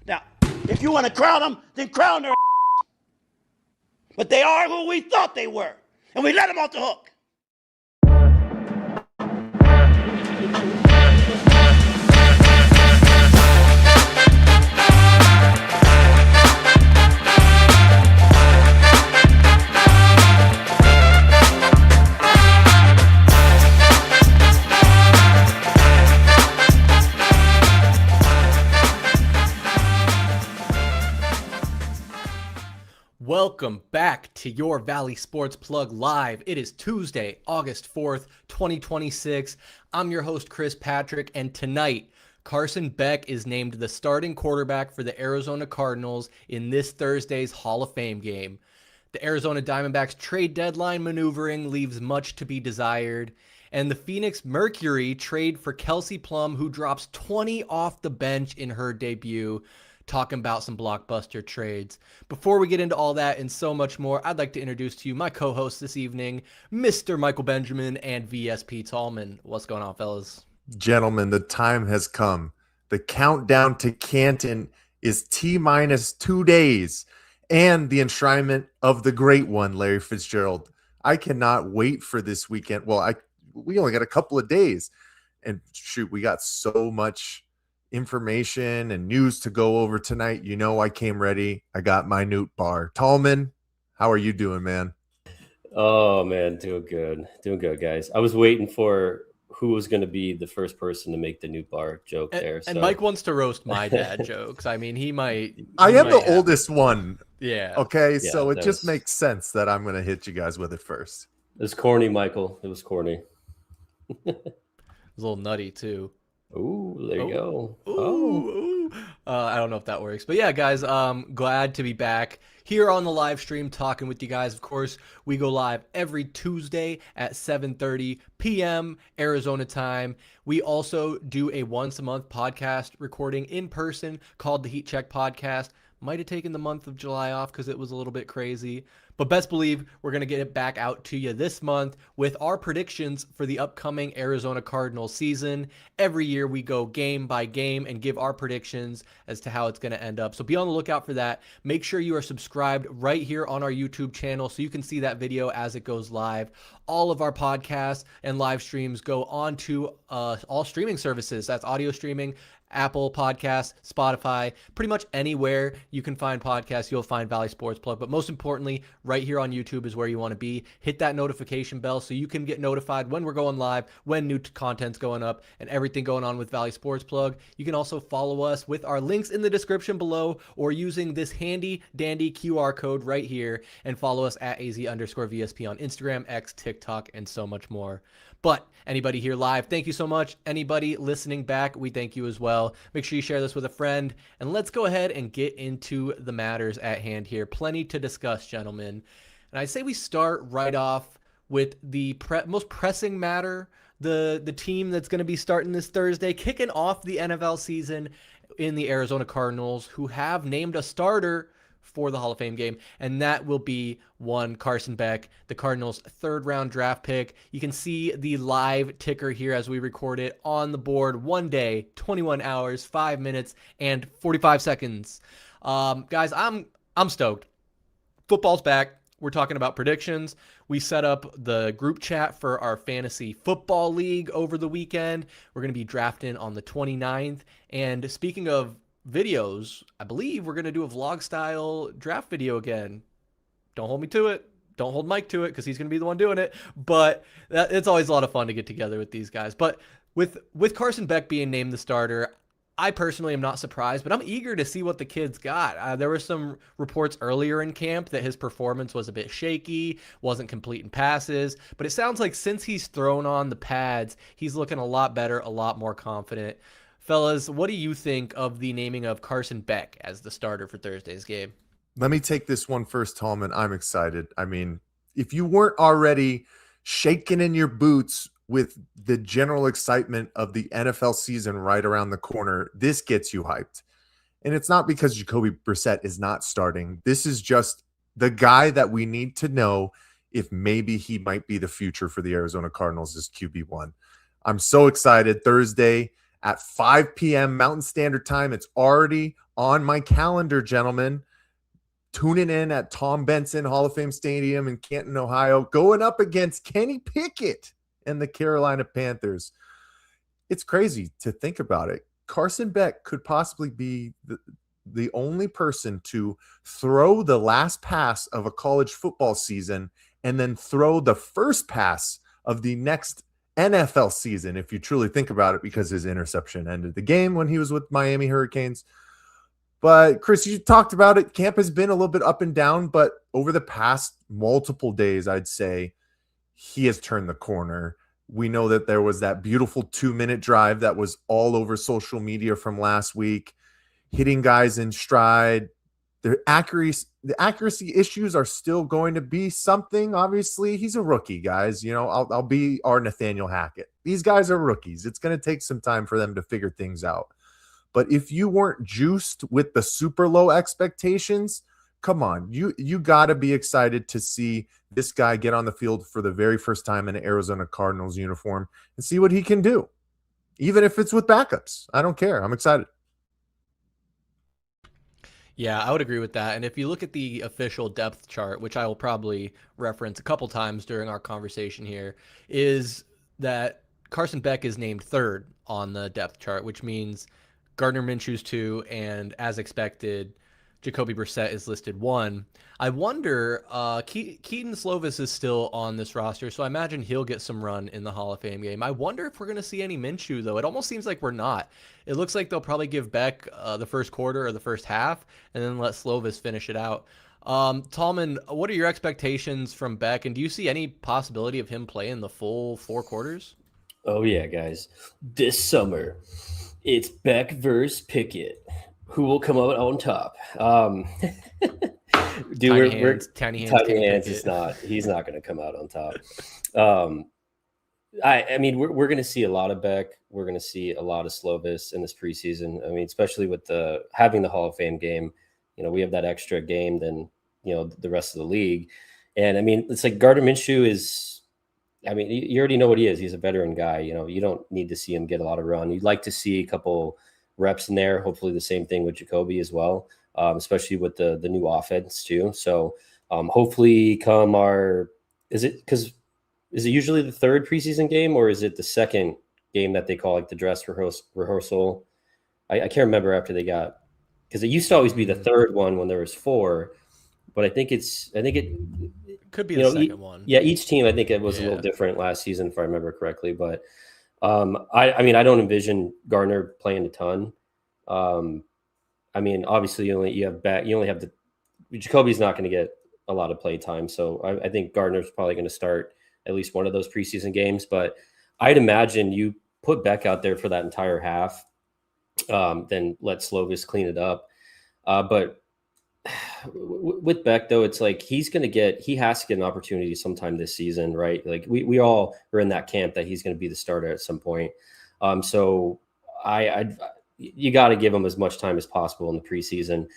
Now, if you want to crown them, then crown their but they are who we thought they were, and we let them off the hook. Welcome back to your Valley Sports Plug Live. It is Tuesday, August 4th, 2026. I'm your host, Chris Patrick, and tonight, Carson Beck is named the starting quarterback for the Arizona Cardinals in this Thursday's Hall of Fame game. The Arizona Diamondbacks trade deadline maneuvering leaves much to be desired, and the Phoenix Mercury trade for Kelsey Plum, who drops 20 off the bench in her debut. Talking about some blockbuster trades. Before we get into all that and so much more, I'd like to introduce to you my co-hosts this evening, Mr. Michael Benjamin and VSP Tallman. What's going on, fellas? Gentlemen, the time has come. The countdown to Canton is T-minus 2 days, and the enshrinement of the great one, Larry Fitzgerald. I cannot wait for this weekend. Well, we only got a couple of days, and shoot, we got so much information and news to go over tonight. You know, I came ready. I got my Nootbaar. Tallman, how are you doing, man? Oh man, doing good, guys. I was waiting for who was going to be the first person to make the Nootbaar joke there. And Mike wants to roast my dad jokes. I mean, he might. I am the oldest one. Yeah. Okay, yeah, so it just makes sense that I'm going to hit you guys with it first. It was corny, Michael. It was corny. It was a little nutty too. Ooh, there you go. Ooh. I don't know if that works. But yeah, guys, glad to be back here on the live stream talking with you guys. Of course, we go live every Tuesday at 7:30 p.m. Arizona time. We also do a once-a-month podcast recording in person called the Heat Check Podcast. Might have taken the month of July off because it was a little bit crazy. But best believe we're going to get it back out to you this month with our predictions for the upcoming Arizona Cardinals season. Every year we go game by game and give our predictions as to how it's going to end up. So be on the lookout for that. Make sure you are subscribed right here on our YouTube channel so you can see that video as it goes live. All of our podcasts and live streams go on to all streaming services. That's audio streaming, Apple Podcasts, Spotify, pretty much anywhere you can find podcasts, you'll find Valley Sports Plug. But most importantly, right here on YouTube is where you want to be. Hit that notification bell so you can get notified when we're going live, when new content's going up, and everything going on with Valley Sports Plug. You can also follow us with our links in the description below or using this handy dandy QR code right here and follow us at AZ_VSP on Instagram, X, TikTok, and so much more. But anybody here live, thank you so much. Anybody listening back, we thank you as well. Make sure you share this with a friend. And let's go ahead and get into the matters at hand here. Plenty to discuss, gentlemen. And I say we start right off with the most pressing matter, the team that's going to be starting this Thursday, kicking off the NFL season in the Arizona Cardinals, who have named a starter for the Hall of Fame game, and that will be one Carson Beck, the Cardinals' third-round draft pick. You can see the live ticker here as we record it on the board. 1 day, 21 hours, 5 minutes, and 45 seconds. Guys, I'm stoked. Football's back. We're talking about predictions. We set up the group chat for our fantasy football league over the weekend. We're going to be drafting on the 29th. And speaking of videos, I believe we're going to do a vlog style draft video again. Don't hold me to it. Don't hold Mike to it because he's going to be the one doing it. But it's always a lot of fun to get together with these guys. But with Carson Beck being named the starter, I personally am not surprised, but I'm eager to see what the kid's got. There were some reports earlier in camp that his performance was a bit shaky, wasn't completing passes, but it sounds like since he's thrown on the pads, he's looking a lot better, a lot more confident. Fellas, what do you think of the naming of Carson Beck as the starter for Thursday's game? Let me take this one first, Tallman. I'm excited. I mean, if you weren't already shaking in your boots with the general excitement of the NFL season right around the corner, this gets you hyped. And it's not because Jacoby Brissett is not starting. This is just the guy that we need to know if maybe he might be the future for the Arizona Cardinals as QB1. I'm so excited. Thursday at 5 p.m. Mountain Standard Time. It's already on my calendar, gentlemen. Tuning in at Tom Benson Hall of Fame Stadium in Canton, Ohio, going up against Kenny Pickett and the Carolina Panthers. It's crazy to think about it. Carson Beck could possibly be the only person to throw the last pass of a college football season and then throw the first pass of the next NFL season, if you truly think about it, because his interception ended the game when he was with Miami Hurricanes. But Chris, you talked about it. Camp has been a little bit up and down, but over the past multiple days, I'd say he has turned the corner. We know that there was that beautiful 2-minute drive that was all over social media from last week, hitting guys in stride. The accuracy issues are still going to be something. Obviously, he's a rookie, guys. You know, I'll be our Nathaniel Hackett. These guys are rookies. It's going to take some time for them to figure things out. But if you weren't juiced with the super low expectations, come on, you got to be excited to see this guy get on the field for the very first time in an Arizona Cardinals uniform and see what he can do, even if it's with backups. I don't care. I'm excited. Yeah, I would agree with that. And if you look at the official depth chart, which I will probably reference a couple times during our conversation here, is that Carson Beck is named third on the depth chart, which means Gardner Minshew's 2, and as expected, Jacoby Brissett is listed 1. I wonder, Keaton Slovis is still on this roster, so I imagine he'll get some run in the Hall of Fame game. I wonder if we're going to see any Minshew, though. It almost seems like we're not. It looks like they'll probably give Beck the first quarter or the first half, and then let Slovis finish it out. Tallman, what are your expectations from Beck, and do you see any possibility of him playing the full 4 quarters? Oh, yeah, guys. This summer, it's Beck versus Pickett. Who will come out on top? Dude, Tiny hands is not. He's not going to come out on top. I mean, we're going to see a lot of Beck. We're going to see a lot of Slovis in this preseason. I mean, especially with having the Hall of Fame game. You know, we have that extra game than the rest of the league. And I mean, it's like Gardner Minshew is. I mean, you already know what he is. He's a veteran guy. You know, you don't need to see him get a lot of run. You'd like to see a couple reps in there. Hopefully the same thing with Jacoby as well, especially with the new offense too. So hopefully is it usually the third preseason game, or is it the second game that they call like the dress rehearsal? I can't remember after they got, because it used to always be the third one when there was 4, but I think it could be the second one. Yeah, each team, I think it was a little different last season, if I remember correctly. But I mean, I don't envision Gardner playing a ton. I mean, obviously, you only have the Jacoby's not going to get a lot of play time, so I think Gardner's probably going to start at least one of those preseason games. But I'd imagine you put Beck out there for that entire half, then let Slovis clean it up. But with Beck, though, it's like he has to get an opportunity sometime this season, right? Like we all are in that camp that he's going to be the starter at some point. So you got to give him as much time as possible in the preseason.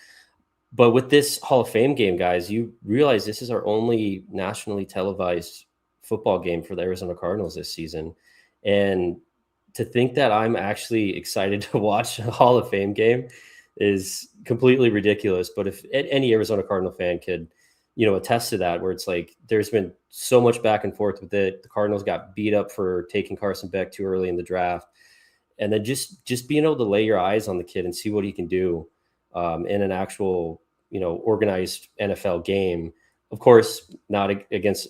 But with this Hall of Fame game, guys, you realize this is our only nationally televised football game for the Arizona Cardinals this season. And to think that I'm actually excited to watch a Hall of Fame game is completely ridiculous. But if any Arizona Cardinal fan could, attest to that, where it's like there's been so much back and forth with it. The Cardinals got beat up for taking Carson Beck too early in the draft. And then just being able to lay your eyes on the kid and see what he can do in an actual, organized NFL game. Of course, not against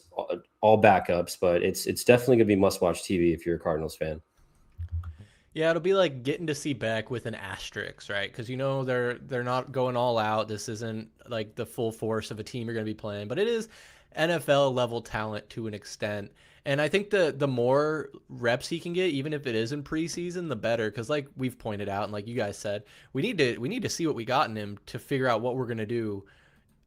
all backups, but it's definitely going to be must-watch TV if you're a Cardinals fan. Yeah, it'll be like getting to see Beck with an asterisk, right? Because they're not going all out. This isn't like the full force of a team you're going to be playing, but it is NFL level talent to an extent. And I think the more reps he can get, even if it is in preseason, the better. Because like we've pointed out, and like you guys said, we need to see what we got in him to figure out what we're going to do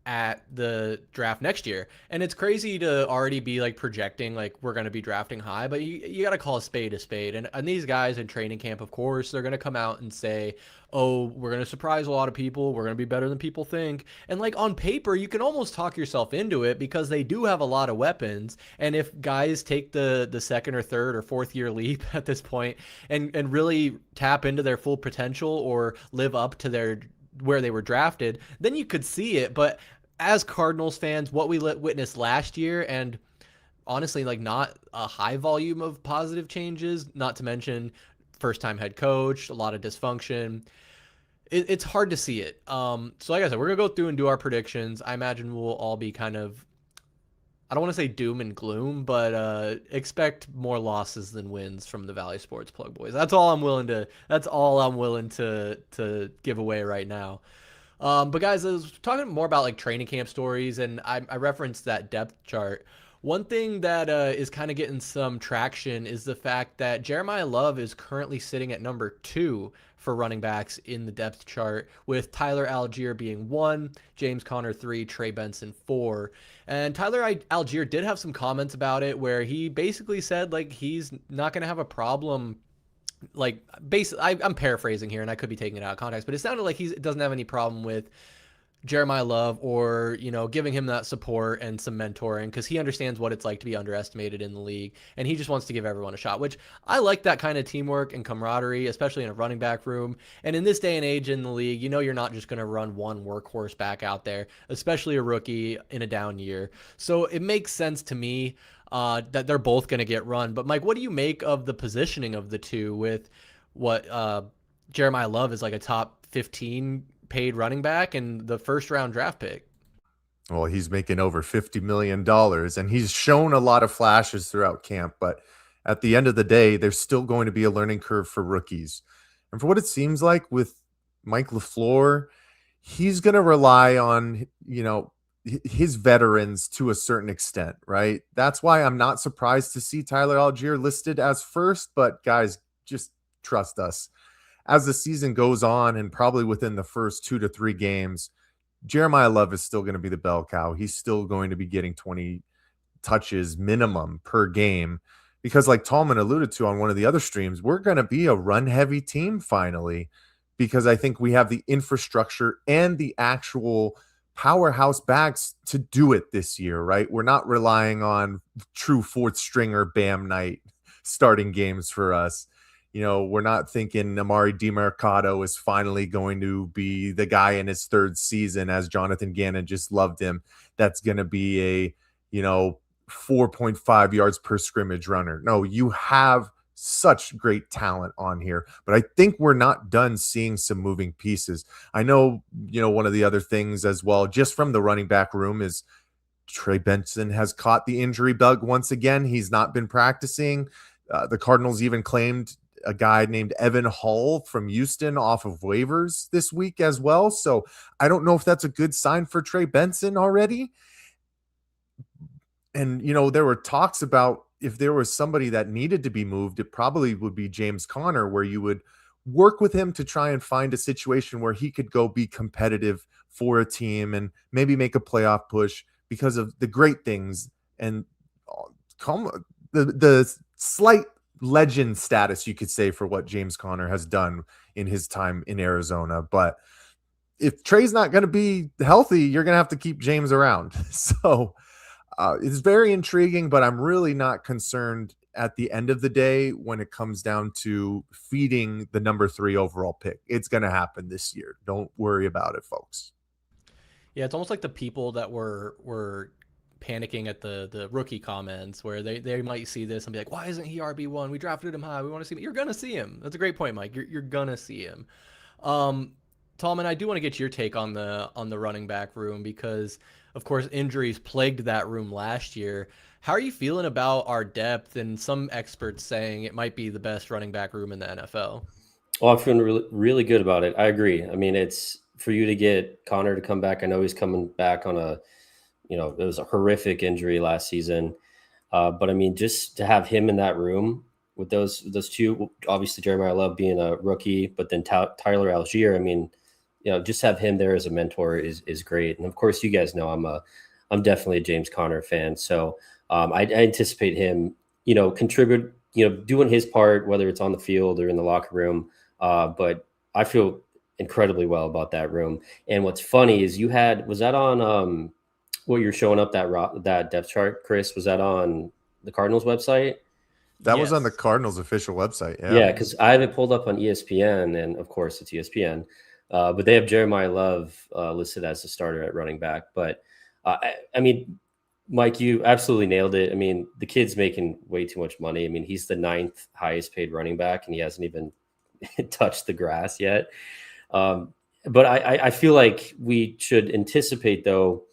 at the draft next year. And it's crazy to already be like projecting like we're going to be drafting high, but you got to call a spade. And these guys in training camp, of course, they're going to come out and say, oh, we're going to surprise a lot of people. We're going to be better than people think. And like on paper, you can almost talk yourself into it because they do have a lot of weapons. And if guys take the second or third or fourth year leap at this point and really tap into their full potential or live up to their where they were drafted, then you could see it. But as Cardinals fans, what we witnessed last year, and honestly, like, not a high volume of positive changes, not to mention first-time head coach, a lot of dysfunction. It's hard to see it. So like I said, we're going to go through and do our predictions. I imagine we'll all be kind of, I don't want to say doom and gloom, but expect more losses than wins from the Valley Sports Plug boys. That's all I'm willing to give away right now. But guys, I was talking more about like training camp stories, and I referenced that depth chart. One thing that is kind of getting some traction is the fact that Jeremiyah Love is currently sitting at number 2 for running backs in the depth chart, with Tyler Algier being 1, James Conner 3, Trey Benson 4. And Tyler Algier did have some comments about it where he basically said like he's not going to have a problem. Like, I'm paraphrasing here and I could be taking it out of context, but it sounded like he doesn't have any problem with Jeremiyah Love or, giving him that support and some mentoring, because he understands what it's like to be underestimated in the league, and he just wants to give everyone a shot, which I like that kind of teamwork and camaraderie, especially in a running back room. And in this day and age in the league, you're not just going to run one workhorse back out there, especially a rookie in a down year. So it makes sense to me that they're both going to get run. But Mike, what do you make of the positioning of the two, with what Jeremiyah Love is like a top 15 paid running back and the first round draft pick? Well, he's making over $50 million, and he's shown a lot of flashes throughout camp, but at the end of the day, there's still going to be a learning curve for rookies. And for what it seems like with Mike LaFleur, he's going to rely on, his veterans to a certain extent, right? That's why I'm not surprised to see Tyler Algier listed as first, but guys, just trust us. As the season goes on, and probably within the first 2 to 3 games, Jeremiyah Love is still going to be the bell cow. He's still going to be getting 20 touches minimum per game, because like Tallman alluded to on one of the other streams, we're going to be a run-heavy team finally, because I think we have the infrastructure and the actual powerhouse backs to do it this year, right? We're not relying on true fourth stringer Bam Knight starting games for us. We're not thinking Amari DiMercado is finally going to be the guy in his 3rd season, as Jonathan Gannon just loved him. That's going to be a, 4.5 yards per scrimmage runner. No, you have such great talent on here, but I think we're not done seeing some moving pieces. I know, one of the other things as well, just from the running back room, is Trey Benson has caught the injury bug once again. He's not been practicing. The Cardinals even claimed a guy named Evan Hull from Houston off of waivers this week as well. So I don't know if that's a good sign for Trey Benson already. And, there were talks about if there was somebody that needed to be moved, it probably would be James Conner, where you would work with him to try and find a situation where he could go be competitive for a team and maybe make a playoff push because of the great things and the slight legend status, you could say, for what James Conner has done in his time in Arizona. But if Trey's not going to be healthy, you're going to have to keep James around. So it's very intriguing, but I'm really not concerned at the end of the day when it comes down to feeding the number 3 overall pick. It's going to happen this year. Don't worry about it, folks. Yeah, it's almost like the people that were panicking at the rookie comments, where they might see this and be like, why isn't he RB1? We drafted him high. We want to see him. You're going to see him. That's a great point, Mike. You're going to see him. Tallman, I do want to get your take on the running back room, because of course injuries plagued that room last year. How are you feeling about our depth, and some experts saying it might be the best running back room in the NFL? Well, I'm feeling really, really good about it. I agree. I mean, it's for you to get Connor to come back. I know he's coming back on it was a horrific injury last season. But I mean, just to have him in that room with those two, obviously Jeremiyah Love being a rookie, but then Tyler Algier, I mean, just have him there as a mentor is great. And of course, you guys know I'm definitely a James Conner fan. So I anticipate him, contribute, doing his part, whether it's on the field or in the locker room. But I feel incredibly well about that room. And what's funny is was that on what you're showing up that depth chart, Chris? Was that on the Cardinals website? That was on the Cardinals official website. Yeah, because I have it pulled up on ESPN, and of course it's ESPN. But they have Jeremiah Love listed as a starter at running back. But I mean, Mike, you absolutely nailed it. I mean, the kid's making way too much money. I mean, he's the 9th highest paid running back, and he hasn't even touched the grass yet. But I feel like we should anticipate, though,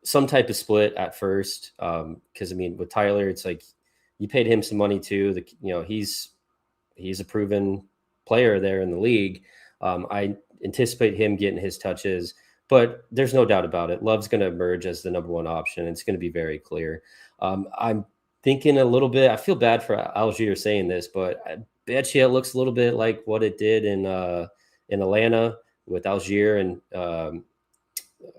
some type of split at first. Because, I mean, with Tyler, it's like you paid him some money too. He's a proven player there in the league. I anticipate him getting his touches. But there's no doubt about it. Love's going to emerge as the number one option. It's going to be very clear. I'm thinking a little bit. I feel bad for Algier saying this, but I bet you it looks a little bit like what it did in Atlanta with Algier and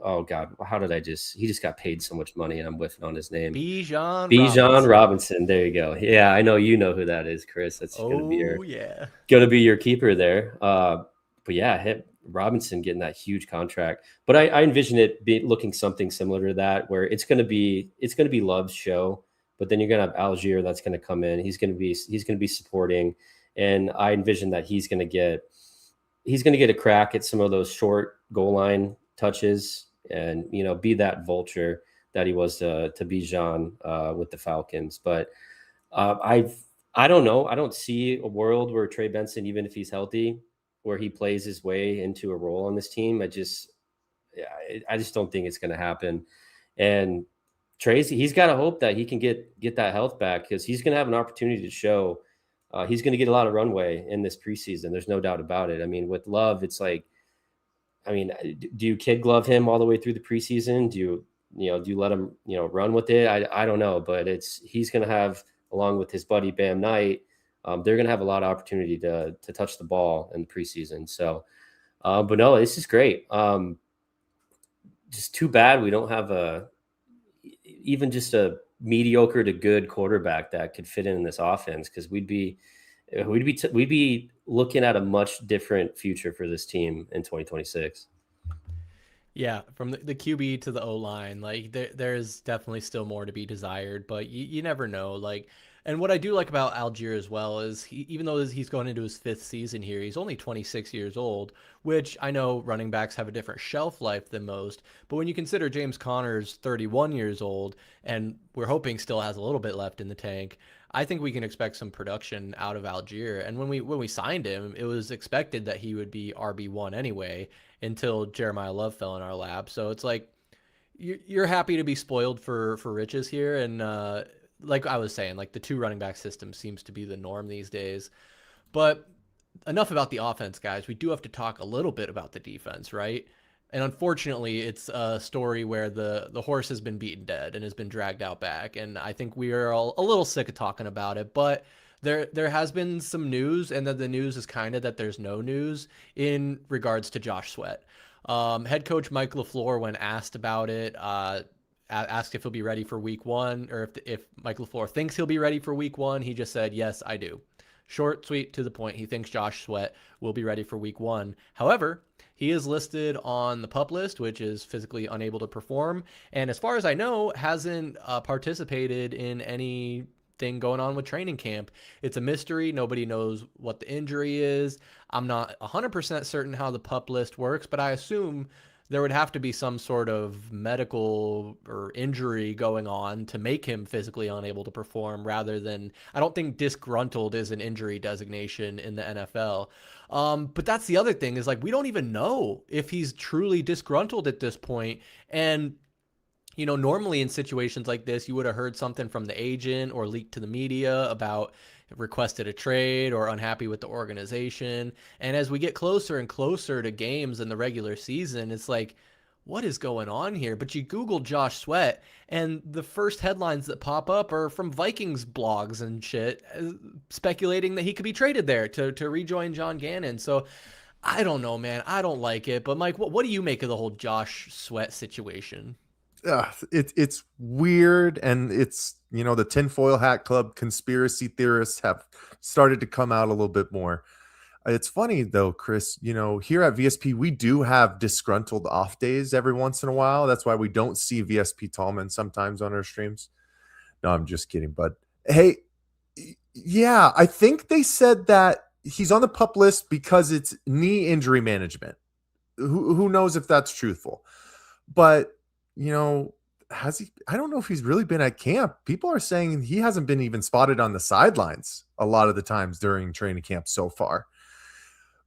oh God, how did he just got paid so much money, and I'm whiffing on his name. Bijan Robinson. There you go. Yeah, I know you know who that is, Chris. That's going to be your keeper there. But yeah, Robinson getting that huge contract, but I envision it looking something similar to that, where it's going to be Love's show, but then you're going to have Algier that's going to come in. He's going to be supporting, and I envision that he's going to get a crack at some of those short goal line touches, and be that vulture that he was to Bijan with the Falcons. But I don't know. I don't see a world where Trey Benson, even if he's healthy, where he plays his way into a role on this team. I just don't think it's going to happen. And he's got to hope that he can get that health back, because he's going to have an opportunity to show. He's going to get a lot of runway in this preseason. There's no doubt about it. I mean, with Love, it's like, I mean, do you kid glove him all the way through the preseason? Do you let him, run with it? I don't know, but he's going to have, along with his buddy Bam Knight, they're going to have a lot of opportunity to touch the ball in the preseason. So, but no, this is great. Just too bad we don't have even just a mediocre to good quarterback that could fit in this offense, because we'd be looking at a much different future for this team in 2026. Yeah, from the QB to the O-line, like there's definitely still more to be desired, but you never know. Like, and what I do like about Algier as well is even though he's going into his 5th season here, he's only 26 years old, which I know running backs have a different shelf life than most. But when you consider James Conner's 31 years old, and we're hoping still has a little bit left in the tank, I think we can expect some production out of Algier. And when we signed him, it was expected that he would be RB1 anyway, until Jeremiah Love fell in our lap. So it's like you're happy to be spoiled for riches here. And like I was saying, like the 2 running back system seems to be the norm these days. But enough about the offense, guys. We do have to talk a little bit about the defense, right? And unfortunately, it's a story where the horse has been beaten dead and has been dragged out back. And I think we are all a little sick of talking about it. But there has been some news, and then the news is kind of that there's no news in regards to Josh Sweat. Head coach Mike LaFleur, when asked about it, asked if he'll be ready for week 1, or if Mike LaFleur thinks he'll be ready for week 1. He just said, yes, I do. Short, sweet, to the point. He thinks Josh Sweat will be ready for week 1. However, he is listed on the PUP list, which is physically unable to perform. And as far as I know, hasn't participated in anything going on with training camp. It's a mystery. Nobody knows what the injury is. I'm not 100% certain how the PUP list works, but I assume there would have to be some sort of medical or injury going on to make him physically unable to perform, rather than, I don't think disgruntled is an injury designation in the NFL. But that's the other thing, is like, we don't even know if he's truly disgruntled at this point. And, normally in situations like this, you would have heard something from the agent or leaked to the media about requested a trade or unhappy with the organization. And as we get closer and closer to games in the regular season, it's like, what is going on here? But you Google Josh Sweat, and the first headlines that pop up are from Vikings blogs and shit, speculating that he could be traded there to rejoin John Gannon. So I don't know, man. I don't like it. But Mike, what do you make of the whole Josh Sweat situation? It's weird, and it's, the tinfoil hat club conspiracy theorists have started to come out a little bit more. It's funny though, Chris, here at VSP, we do have disgruntled off days every once in a while. That's why we don't see VSP Tallman sometimes on our streams. No, I'm just kidding. But hey, yeah, I think they said that he's on the PUP list because it's knee injury management. who knows if that's truthful? But, you know, has he? I don't know if he's really been at camp. People are saying he hasn't been even spotted on the sidelines a lot of the times during training camp so far.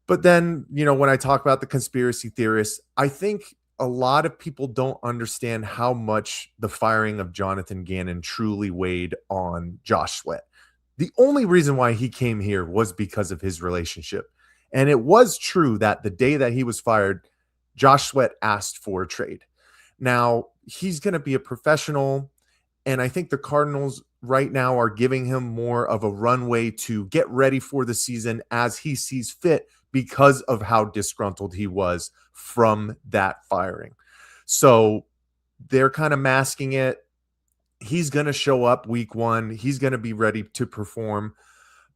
But then, you know, when I talk about the conspiracy theorists, I think a lot of people don't understand how much the firing of Jonathan Gannon truly weighed on Josh Sweat. The only reason why he came here was because of his relationship. And it was true that the day that he was fired, Josh Sweat asked for a trade. Now, he's going to be a professional, and I think the Cardinals right now are giving him more of a runway to get ready for the season as he sees fit because of how disgruntled he was from that firing. So they're kind of masking it. He's going to show up week 1. He's going to be ready to perform.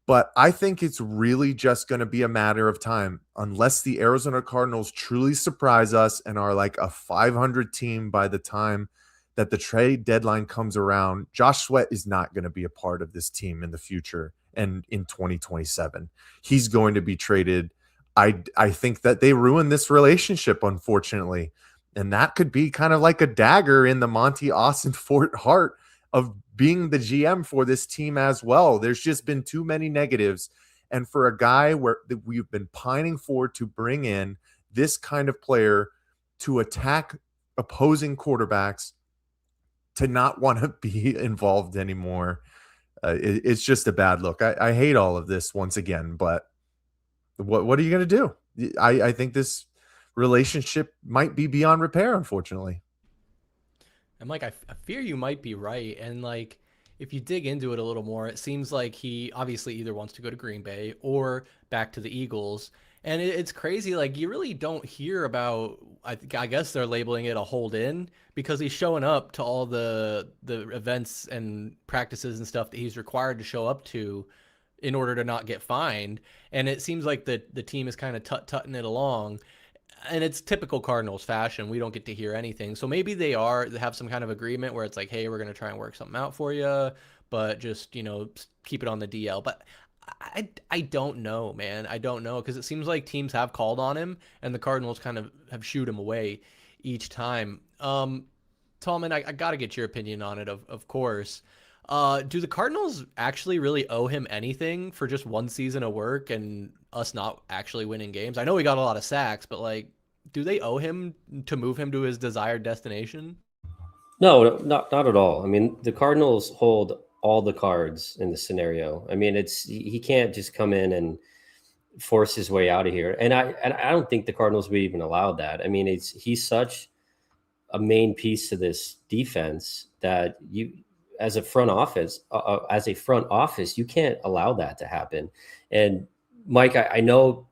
But I think it's really just going to be a matter of time unless the Arizona Cardinals truly surprise us and are like a 500 team by the time that the trade deadline comes around. Josh Sweat is not going to be a part of this team in the future and in 2027. He's going to be traded. I think that they ruined this relationship, unfortunately. And that could be kind of like a dagger in the Monty Austin Fort heart of being the GM for this team as well. There's just been too many negatives. And for a guy where we've been pining for to bring in this kind of player to attack opposing quarterbacks, to not want to be involved anymore, it's just a bad look. I hate all of this once again, but what are you going to do? I think this relationship might be beyond repair, unfortunately. And Mike, I fear you might be right. And like, if you dig into it a little more, it seems like he obviously either wants to go to Green Bay or back to the Eagles. And it's crazy. Like, you really don't hear about, I guess they're labeling it a hold in, because he's showing up to all the events and practices and stuff that he's required to show up to in order to not get fined. And it seems like the team is kind of tutting it along. And it's typical Cardinals fashion. We don't get to hear anything. So maybe they have some kind of agreement where it's like, hey, we're going to try and work something out for you, but just, you know, keep it on the DL. But I don't know, man. I don't know, because it seems like teams have called on him and the Cardinals kind of have shooed him away each time. Tallman, I got to get your opinion on it, of course. Do the Cardinals actually really owe him anything for just one season of work and us not actually winning games? I know he got a lot of sacks, but like, do they owe him to move him to his desired destination? No, not at all. I mean, the Cardinals hold all the cards in the scenario. I mean, he can't just come in and force his way out of here. And I don't think the Cardinals would even allow that. I mean, he's such a main piece to this defense that you, as a front office, you can't allow that to happen. And Mike, I know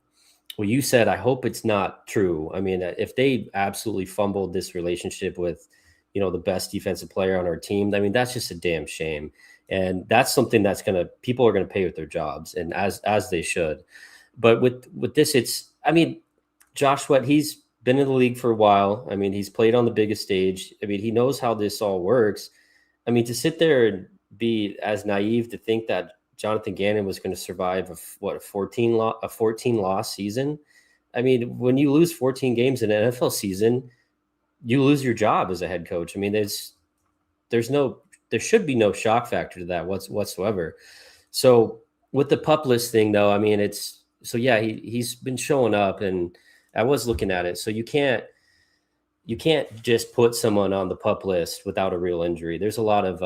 what you said. I hope it's not true. I mean, if they absolutely fumbled this relationship with, you know, the best defensive player on our team, I mean, that's just a damn shame. And that's something that's people are going to pay with their jobs, and as they should. But with this, I mean, Josh Sweat, he's been in the league for a while. I mean, he's played on the biggest stage. I mean, he knows how this all works. I mean, to sit there and be as naive to think that Jonathan Gannon was going to survive a 14 loss season. I mean, when you lose 14 games in an NFL season, you lose your job as a head coach. I mean, there should be no shock factor to that whatsoever. So with the pup list thing, though, I mean, he's been showing up, and I was looking at it. So you can't just put someone on the pup list without a real injury. There's a lot of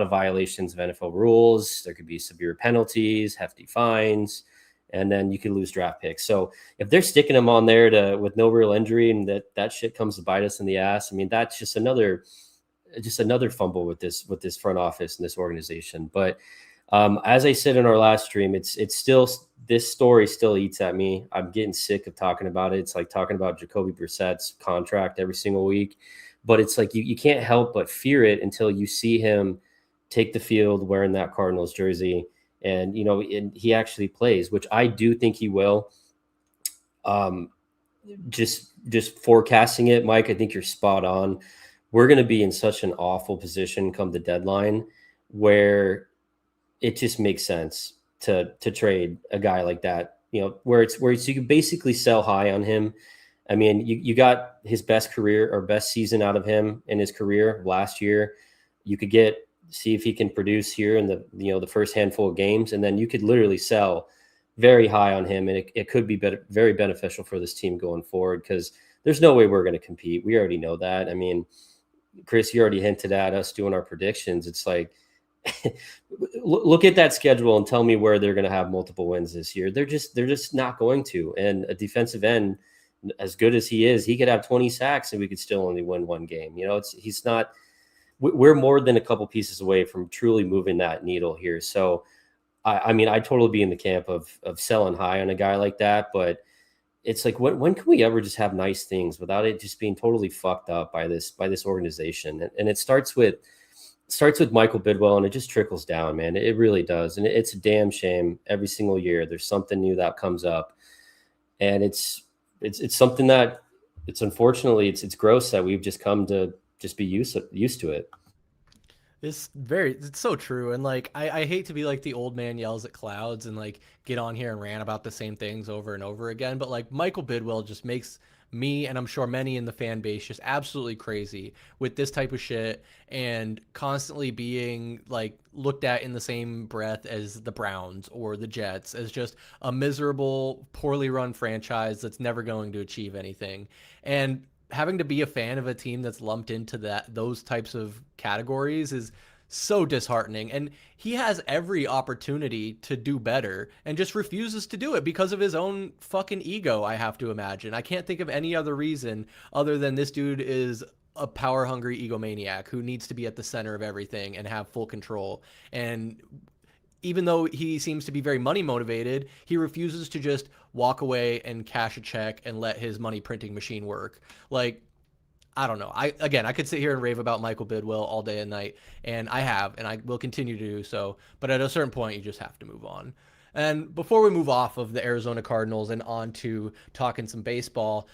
violations of NFL rules. There could be severe penalties, hefty fines, and then you could lose draft picks. So if they're sticking him on there with no real injury, and that shit comes to bite us in the ass, I mean, that's just another fumble with this front office and this organization. But as I said in our last stream, it's still, this story still eats at me. I'm getting sick of talking about it. It's like talking about Jacoby Brissett's contract every single week. But it's like you can't help but fear it until you see him take the field wearing that Cardinals jersey, and he actually plays, which I do think he will. Just forecasting it, Mike, I think you're spot on. We're going to be in such an awful position come the deadline where it just makes sense to trade a guy like that, where you can basically sell high on him. I mean, you got his best career or best season out of him in his career last year. You could see if he can produce here in the first handful of games, and then you could literally sell very high on him, and it could be very beneficial for this team going forward, because there's no way we're going to compete. We already know that. I mean, Chris, you already hinted at us doing our predictions. It's like, look at that schedule and tell me where they're going to have multiple wins this year. They're just not going to. And a defensive end, as good as he is, he could have 20 sacks and we could still only win one game. He's not. We're more than a couple pieces away from truly moving that needle here. So, I mean, I'd totally be in the camp of selling high on a guy like that, but it's like, when can we ever just have nice things without it just being totally fucked up by this organization? And it starts with Michael Bidwell, and it just trickles down, man. It really does. And it's a damn shame every single year there's something new that comes up. And it's something that unfortunately it's gross that we've just come to just be used to it. It's so true. And like, I hate to be like the old man yells at clouds and like get on here and rant about the same things over and over again. But like, Michael Bidwell just makes me, and I'm sure many in the fan base, just absolutely crazy with this type of shit, and constantly being like looked at in the same breath as the Browns or the Jets as just a miserable, poorly run franchise that's never going to achieve anything. And having to be a fan of a team that's lumped into those types of categories is so disheartening. And he has every opportunity to do better and just refuses to do it because of his own fucking ego, I have to imagine. I can't think of any other reason other than this dude is a power-hungry egomaniac who needs to be at the center of everything and have full control. And even though he seems to be very money motivated, he refuses to just walk away and cash a check and let his money printing machine work. Like, I don't know. I could sit here and rave about Michael Bidwell all day and night, and I have, and I will continue to do so. But at a certain point, you just have to move on. And before we move off of the Arizona Cardinals and on to talking some baseball,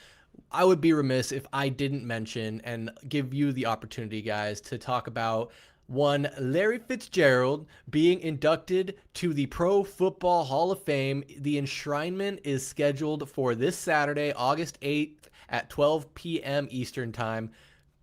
I would be remiss if I didn't mention and give you the opportunity, guys, to talk about one Larry Fitzgerald being inducted to the Pro Football Hall of Fame. The enshrinement is scheduled for this Saturday, August 8th at 12 p.m. Eastern Time.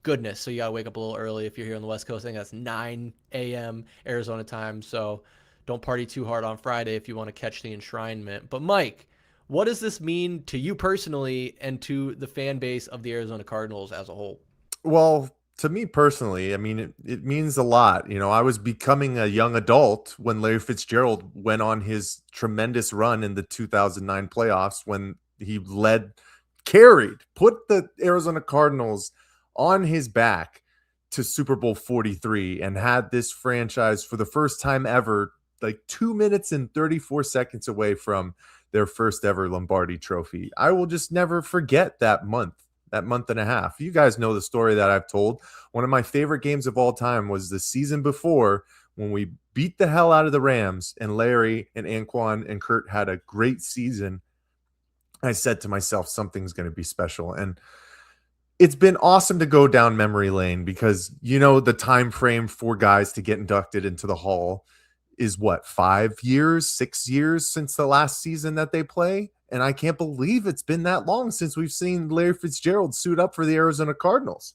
Goodness, so you gotta wake up a little early if you're here on the West Coast. I think that's 9 a.m. Arizona time, so don't party too hard on Friday if you want to catch the enshrinement. But Mike, what does this mean to you personally and to the fan base of the Arizona Cardinals as a whole? Well, to me personally, I mean, it means a lot. I was becoming a young adult when Larry Fitzgerald went on his tremendous run in the 2009 playoffs when he put the Arizona Cardinals on his back to Super Bowl 43 and had this franchise for the first time ever, like 2 minutes and 34 seconds away from their first ever Lombardi trophy. I will just never forget that month and a half. You guys know the story that I've told. One of my favorite games of all time was the season before when we beat the hell out of the Rams and Larry and Anquan and Kurt had a great season. I said to myself, something's going to be special. And it's been awesome to go down memory lane because, the time frame for guys to get inducted into the Hall is 6 years since the last season that they play. And I can't believe it's been that long since we've seen Larry Fitzgerald suit up for the Arizona Cardinals.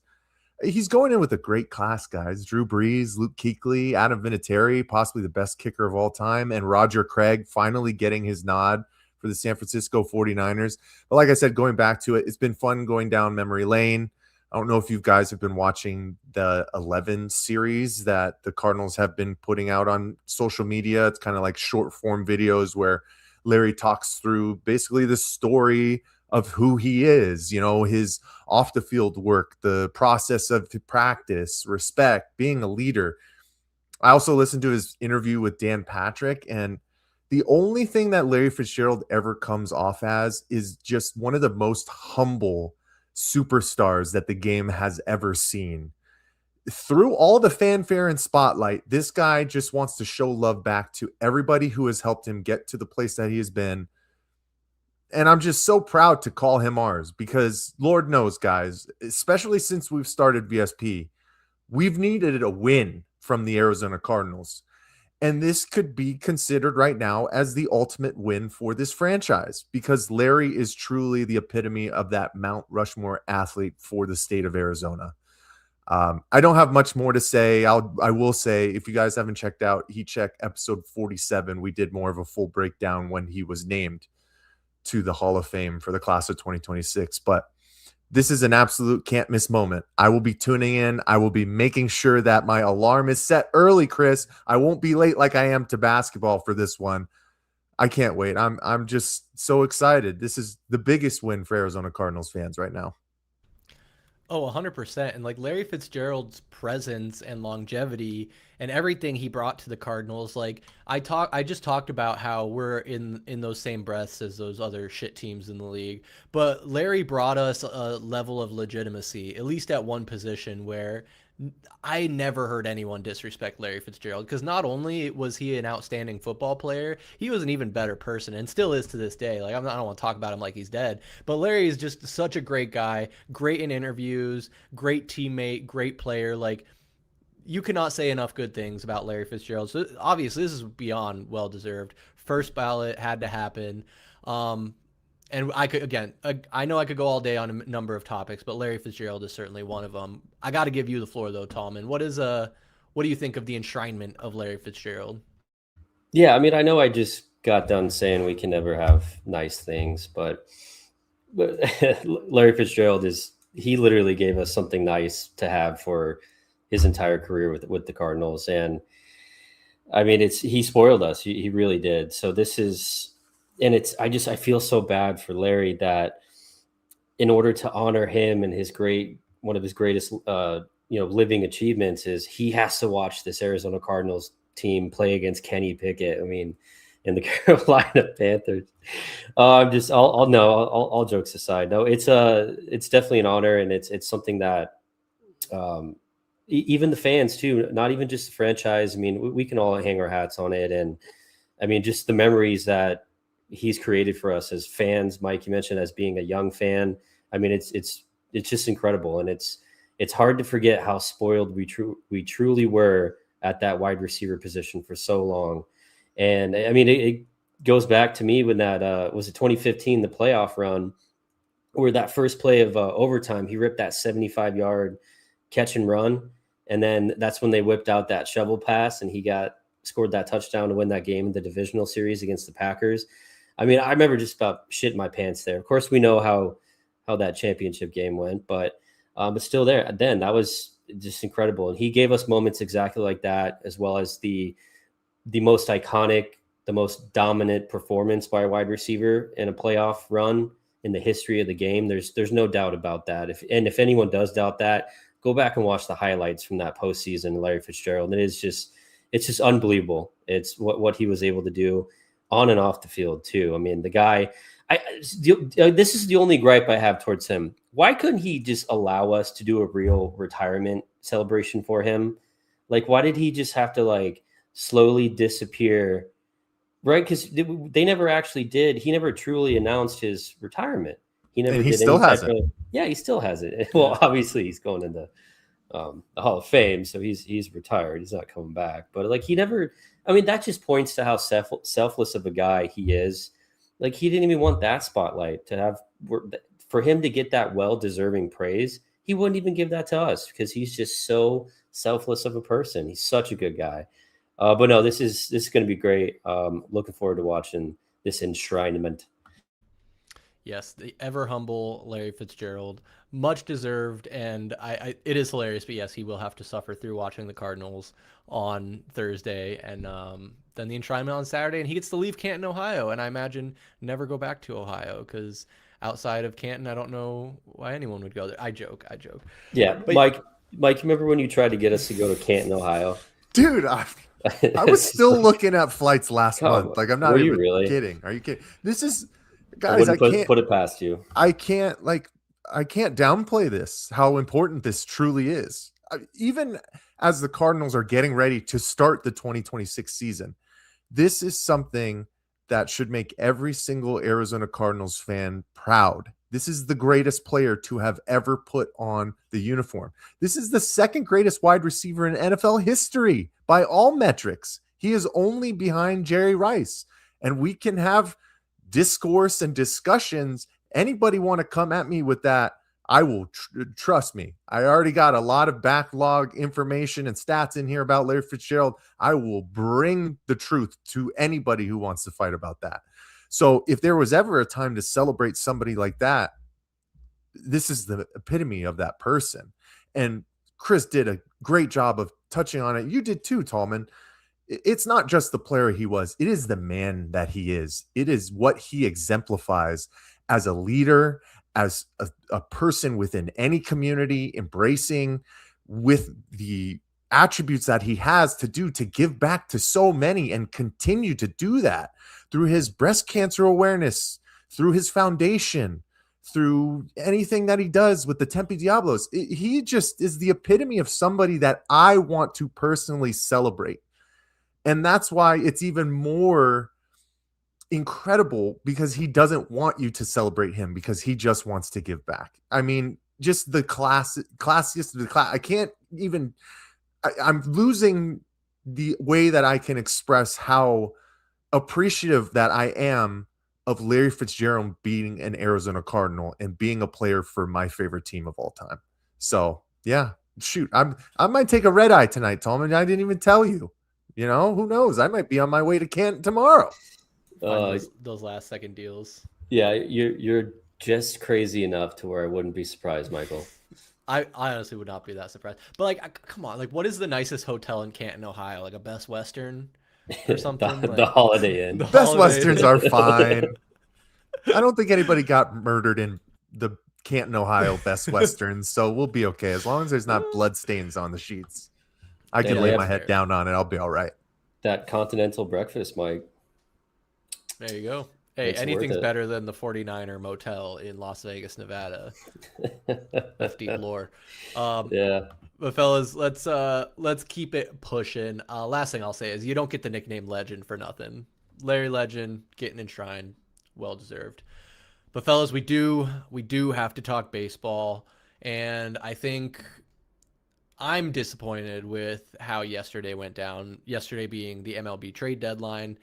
He's going in with a great class, guys. Drew Brees, Luke Kuechly, Adam Vinatieri, possibly the best kicker of all time, and Roger Craig finally getting his nod for the San Francisco 49ers. But like I said, going back to it, it's been fun going down memory lane. I don't know if you guys have been watching the 11 series that the Cardinals have been putting out on social media. It's kind of like short form videos where Larry talks through basically the story of who he is, his off the field work, the process of practice, respect, being a leader. I also listened to his interview with Dan Patrick, and the only thing that Larry Fitzgerald ever comes off as is just one of the most humble superstars that the game has ever seen. Through all the fanfare and spotlight, this guy just wants to show love back to everybody who has helped him get to the place that he has been. And I'm just so proud to call him ours because Lord knows, guys, especially since we've started VSP, we've needed a win from the Arizona Cardinals. And this could be considered right now as the ultimate win for this franchise, because Larry is truly the epitome of that Mount Rushmore athlete for the state of Arizona. I don't have much more to say. I will say, if you guys haven't checked out Heat Check episode 47, we did more of a full breakdown when he was named to the Hall of Fame for the class of 2026. But this is an absolute can't miss moment. I will be tuning in. I will be making sure that my alarm is set early, Chris. I won't be late like I am to basketball for this one. I can't wait. I'm just so excited. This is the biggest win for Arizona Cardinals fans right now. Oh, 100%. And like Larry Fitzgerald's presence and longevity and everything he brought to the Cardinals, like I just talked about how we're in those same breaths as those other shit teams in the league. But Larry brought us a level of legitimacy, at least at one position, where I never heard anyone disrespect Larry Fitzgerald, because not only was he an outstanding football player, he was an even better person and still is to this day. Like I don't want to talk about him like he's dead, but Larry is just such a great guy, great in interviews, great teammate, great player. Like you cannot say enough good things about Larry Fitzgerald. So obviously this is beyond well-deserved. First ballot had to happen. And I could, again, I know I could go all day on a number of topics, but Larry Fitzgerald is certainly one of them. I got to give you the floor though, Tallman. What do you think of the enshrinement of Larry Fitzgerald? Yeah, I mean, I know I just got done saying we can never have nice things, but Larry Fitzgerald he literally gave us something nice to have for his entire career with the Cardinals. And I mean, he spoiled us. He really did. So this is, and I feel so bad for Larry that in order to honor him and one of his greatest, living achievements is he has to watch this Arizona Cardinals team play against Kenny Pickett. I mean, in the Carolina Panthers. All jokes aside, no, it's definitely an honor, and it's something that even the fans too, not even just the franchise. I mean, we can all hang our hats on it, and I mean, just the memories that he's created for us as fans. Mike, you mentioned as being a young fan. I mean, it's just incredible, and it's hard to forget how spoiled we truly were at that wide receiver position for so long. And I mean, it goes back to me when that was it 2015, the playoff run, where that first play of overtime, he ripped that 75-yard catch and run, and then that's when they whipped out that shovel pass, and he scored that touchdown to win that game in the divisional series against the Packers. I mean, I remember just about shitting my pants there. Of course, we know how that championship game went, but still there. Then that was just incredible, and he gave us moments exactly like that, as well as the most iconic, the most dominant performance by a wide receiver in a playoff run in the history of the game. There's no doubt about that. If anyone does doubt that, go back and watch the highlights from that postseason, Larry Fitzgerald. And it's just unbelievable. It's what he was able to do on and off the field too. I mean, the guy, this is the only gripe I have towards him. Why couldn't he just allow us to do a real retirement celebration for him? Like, why did he just have to slowly disappear, right? Because they never actually did. He never truly announced his retirement. He never did. He still has it. Yeah, he still has it. Well, obviously he's going into the Hall of Fame, so he's retired. He's not coming back. But he never. I mean, that just points to how selfless of a guy he is. Like, he didn't even want that spotlight to have for him to get that well-deserving praise. He wouldn't even give that to us because he's just so selfless of a person. He's such a good guy. But no, this is going to be great. Looking forward to watching this enshrinement. Yes, the ever humble Larry Fitzgerald, much deserved, and it is hilarious. But yes, he will have to suffer through watching the Cardinals on Thursday, and then the enshrinement on Saturday, and he gets to leave Canton, Ohio, and I imagine never go back to Ohio, because outside of Canton, I don't know why anyone would go there. I joke. Yeah, but Mike, remember when you tried to get us to go to Canton, Ohio? Dude, I was still looking at flights last month. I'm not even kidding. Are you kidding? This is, guys, I can't put it past you. I can't downplay this, how important this truly is. Even as the Cardinals are getting ready to start the 2026 season, this is something that should make every single Arizona Cardinals fan proud. This is the greatest player to have ever put on the uniform. This is the second greatest wide receiver in NFL history by all metrics. He is only behind Jerry Rice. And we can have discourse and discussions. Anybody want to come at me with that? I will trust me. I already got a lot of backlog information and stats in here about Larry Fitzgerald. I will bring the truth to anybody who wants to fight about that. So if there was ever a time to celebrate somebody like that, this is the epitome of that person. And Chris did a great job of touching on it. You did too, Tallman. It's not just the player he was. It is the man that he is. It is what he exemplifies as a leader, as a person within any community, embracing with the attributes that he has to do to give back to so many and continue to do that through his breast cancer awareness, through his foundation, through anything that he does with the Tempe Diablos. He just is the epitome of somebody that I want to personally celebrate. And that's why it's even more incredible, because he doesn't want you to celebrate him, because he just wants to give back. I mean, just the classiest of the class. I can't even, I'm losing the way that I can express how appreciative that I am of Larry Fitzgerald being an Arizona Cardinal and being a player for my favorite team of all time. So yeah, shoot, I might take a red eye tonight, Tallman. I didn't even tell you. You know, who knows? I might be on my way to Canton tomorrow. Those last second deals. Yeah, you're just crazy enough to where I wouldn't be surprised, Michael. I honestly would not be that surprised. But like, come on, like, what is the nicest hotel in Canton, Ohio? Like a Best Western or something? the Holiday Inn. Best Westerns are fine. I don't think anybody got murdered in the Canton, Ohio Best Westerns, so we'll be okay as long as there's not blood stains on the sheets. I can lay my head down on it. I'll be all right. That continental breakfast, Mike. There you go. Hey, It's anything's better than the 49er motel in Las Vegas, Nevada. That's deep lore. Yeah. But fellas, let's keep it pushing. Last thing I'll say is you don't get the nickname Legend for nothing. Larry Legend getting enshrined, well deserved. But fellas, we do have to talk baseball, and I think I'm disappointed with how yesterday went down. Yesterday being the MLB trade deadline.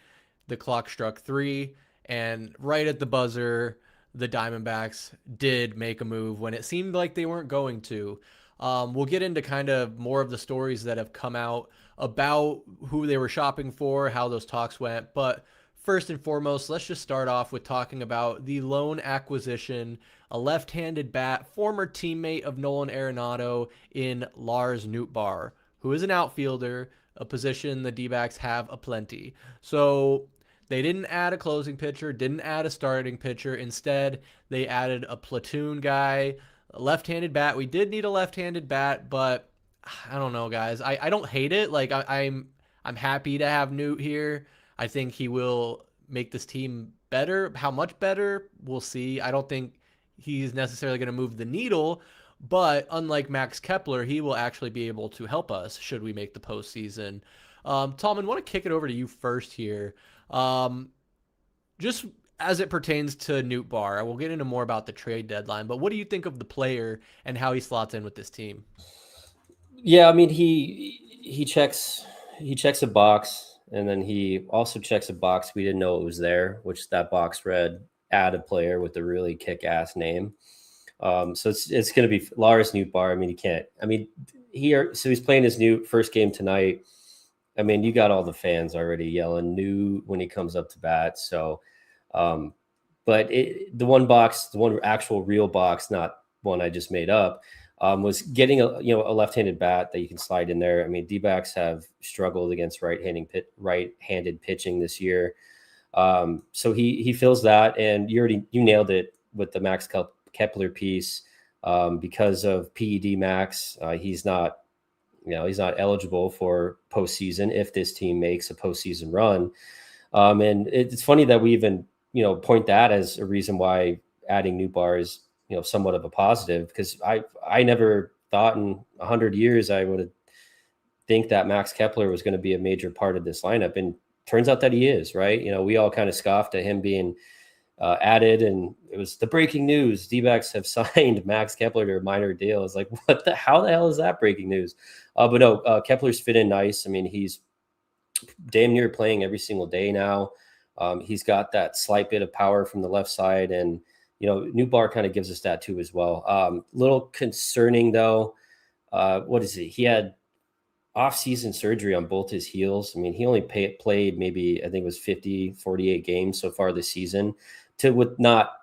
The clock struck 3, and right at the buzzer, the Diamondbacks did make a move when it seemed like they weren't going to. We'll get into kind of more of the stories that have come out about who they were shopping for, how those talks went. But first and foremost, let's just start off with talking about the lone acquisition, a left-handed bat, former teammate of Nolan Arenado in Lars Nootbaar, who is an outfielder, a position the D-backs have aplenty. So they didn't add a closing pitcher, didn't add a starting pitcher. Instead, they added a platoon guy, a left-handed bat. We did need a left-handed bat, but I don't know, guys. I don't hate it. Like I'm happy to have Newt here. I think he will make this team better. How much better? We'll see. I don't think he's necessarily going to move the needle, but unlike Max Kepler, he will actually be able to help us should we make the postseason. Tallman, I want to kick it over to you first here. Just as it pertains to Nootbaar, we'll get into more about the trade deadline, but what do you think of the player and how he slots in with this team? Yeah, I mean, he checks a box, and then he also checks a box we didn't know it was there, which that box read add a player with a really kick-ass name. So it's going to be Lars Nootbaar. I mean, he can't. I mean, he's playing his new first game tonight. I mean, you got all the fans already yelling "new" when he comes up to bat. So, but the one actual real box, not one I just made up, was getting a left-handed bat that you can slide in there. I mean, D-backs have struggled against right-handed pitching this year. So he fills that, and you nailed it with the Max Kepler piece. Because of PED Max, he's not eligible for postseason if this team makes a postseason run. And it's funny that we even, point that as a reason why adding Nootbaar is, somewhat of a positive, because I never thought in 100 years I would think that Max Kepler was going to be a major part of this lineup. And turns out that he is, right? We all kind of scoffed at him being added, and it was the breaking news. D-backs have signed Max Kepler to a minor deal. It's like, how the hell is that breaking news? But no, Kepler's fit in nice. I mean, he's damn near playing every single day now. He's got that slight bit of power from the left side, and Nootbaar kind of gives us that too as well. Little concerning though. What is it? He had off-season surgery on both his heels. I mean, he only played maybe, I think it was 48 games so far this season, with not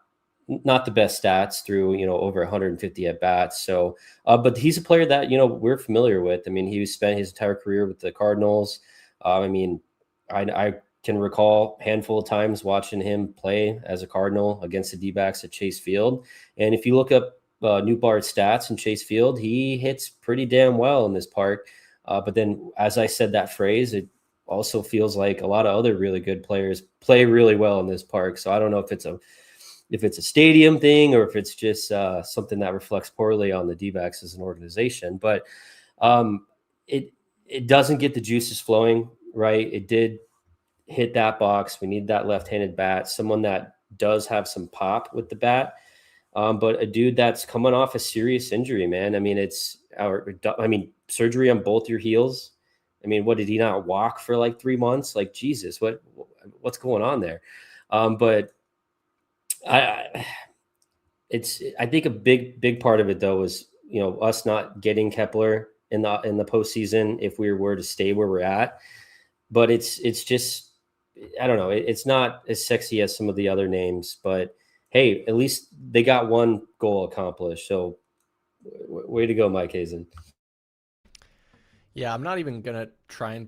the best stats through, over 150 at bats. So, but he's a player that, we're familiar with. I mean, he spent his entire career with the Cardinals. I mean, I can recall a handful of times watching him play as a Cardinal against the D-backs at Chase Field. And if you look up Nootbaar's stats in Chase Field, he hits pretty damn well in this park. But then, as I said that phrase, it also feels like a lot of other really good players play really well in this park. So I don't know if it's a stadium thing or if it's just something that reflects poorly on the D-backs as an organization. But it doesn't get the juices flowing, right? It did hit that box. We need that left-handed bat, someone that does have some pop with the bat. But a dude that's coming off a serious injury, man. I mean, surgery on both your heels. I mean, what, did he not walk for like 3 months? Like, Jesus, what's going on there? But I think a big part of it though was, us not getting Kepler in the postseason if we were to stay where we're at. But it's just, I don't know. It's not as sexy as some of the other names, but hey, at least they got one goal accomplished. So way to go, Mike Hazen. Yeah, I'm not even gonna try and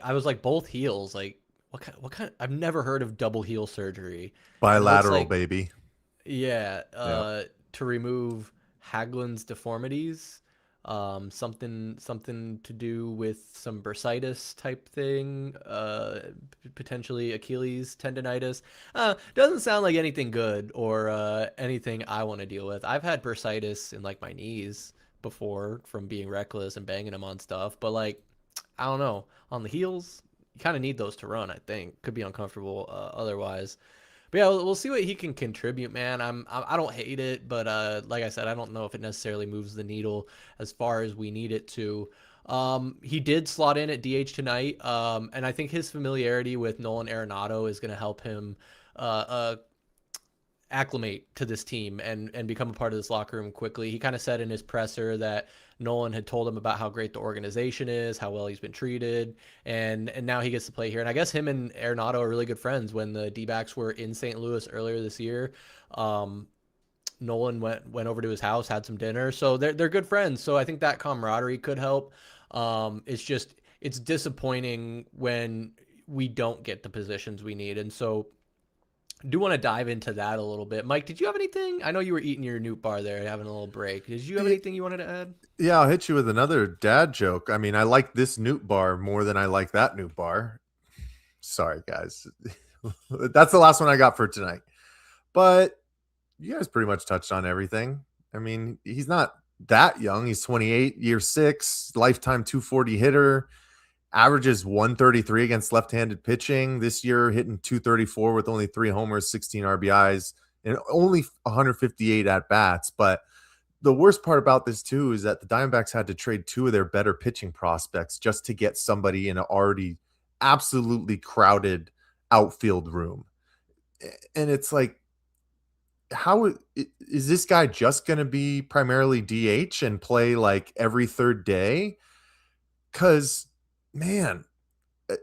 I was like both heels. Like what kind? I've never heard of double heel surgery. Bilateral, baby. Yeah, to remove Haglund's deformities. Something to do with some bursitis type thing, potentially Achilles tendonitis. Doesn't sound like anything good or anything I want to deal with. I've had bursitis in like my knees before from being reckless and banging them on stuff, but like, I don't know, on the heels, you kind of need those to run. I think could be uncomfortable otherwise. But yeah, we'll see what he can contribute, man. I don't hate it, but like I said, I don't know if it necessarily moves the needle as far as we need it to. He did slot in at DH tonight, and I think his familiarity with Nolan Arenado is going to help him acclimate to this team and become a part of this locker room quickly. He kind of said in his presser that Nolan had told him about how great the organization is, how well he's been treated, and now he gets to play here. And I guess him and Arenado are really good friends. When the D-backs were in St. Louis earlier this year, Nolan went over to his house, had some dinner. So they're good friends. So I think that camaraderie could help. It's disappointing when we don't get the positions we need. And so I do want to dive into that a little bit. Mike, did you have anything? I know you were eating your Nootbaar there, having a little break. Did you have anything you wanted to add? Yeah, I'll hit you with another dad joke. I mean, I like this Nootbaar more than I like that Nootbaar. Sorry, guys. That's the last one I got for tonight. But you guys pretty much touched on everything. I mean, he's not that young. He's 28, year 6, lifetime 240 hitter. Averages 133 against left-handed pitching. This year hitting 234 with only 3 homers, 16 RBIs, and only 158 at-bats. But the worst part about this, too, is that the Diamondbacks had to trade 2 of their better pitching prospects just to get somebody in an already absolutely crowded outfield room. And it's like, how is this guy just going to be primarily DH and play like every third day? Because man,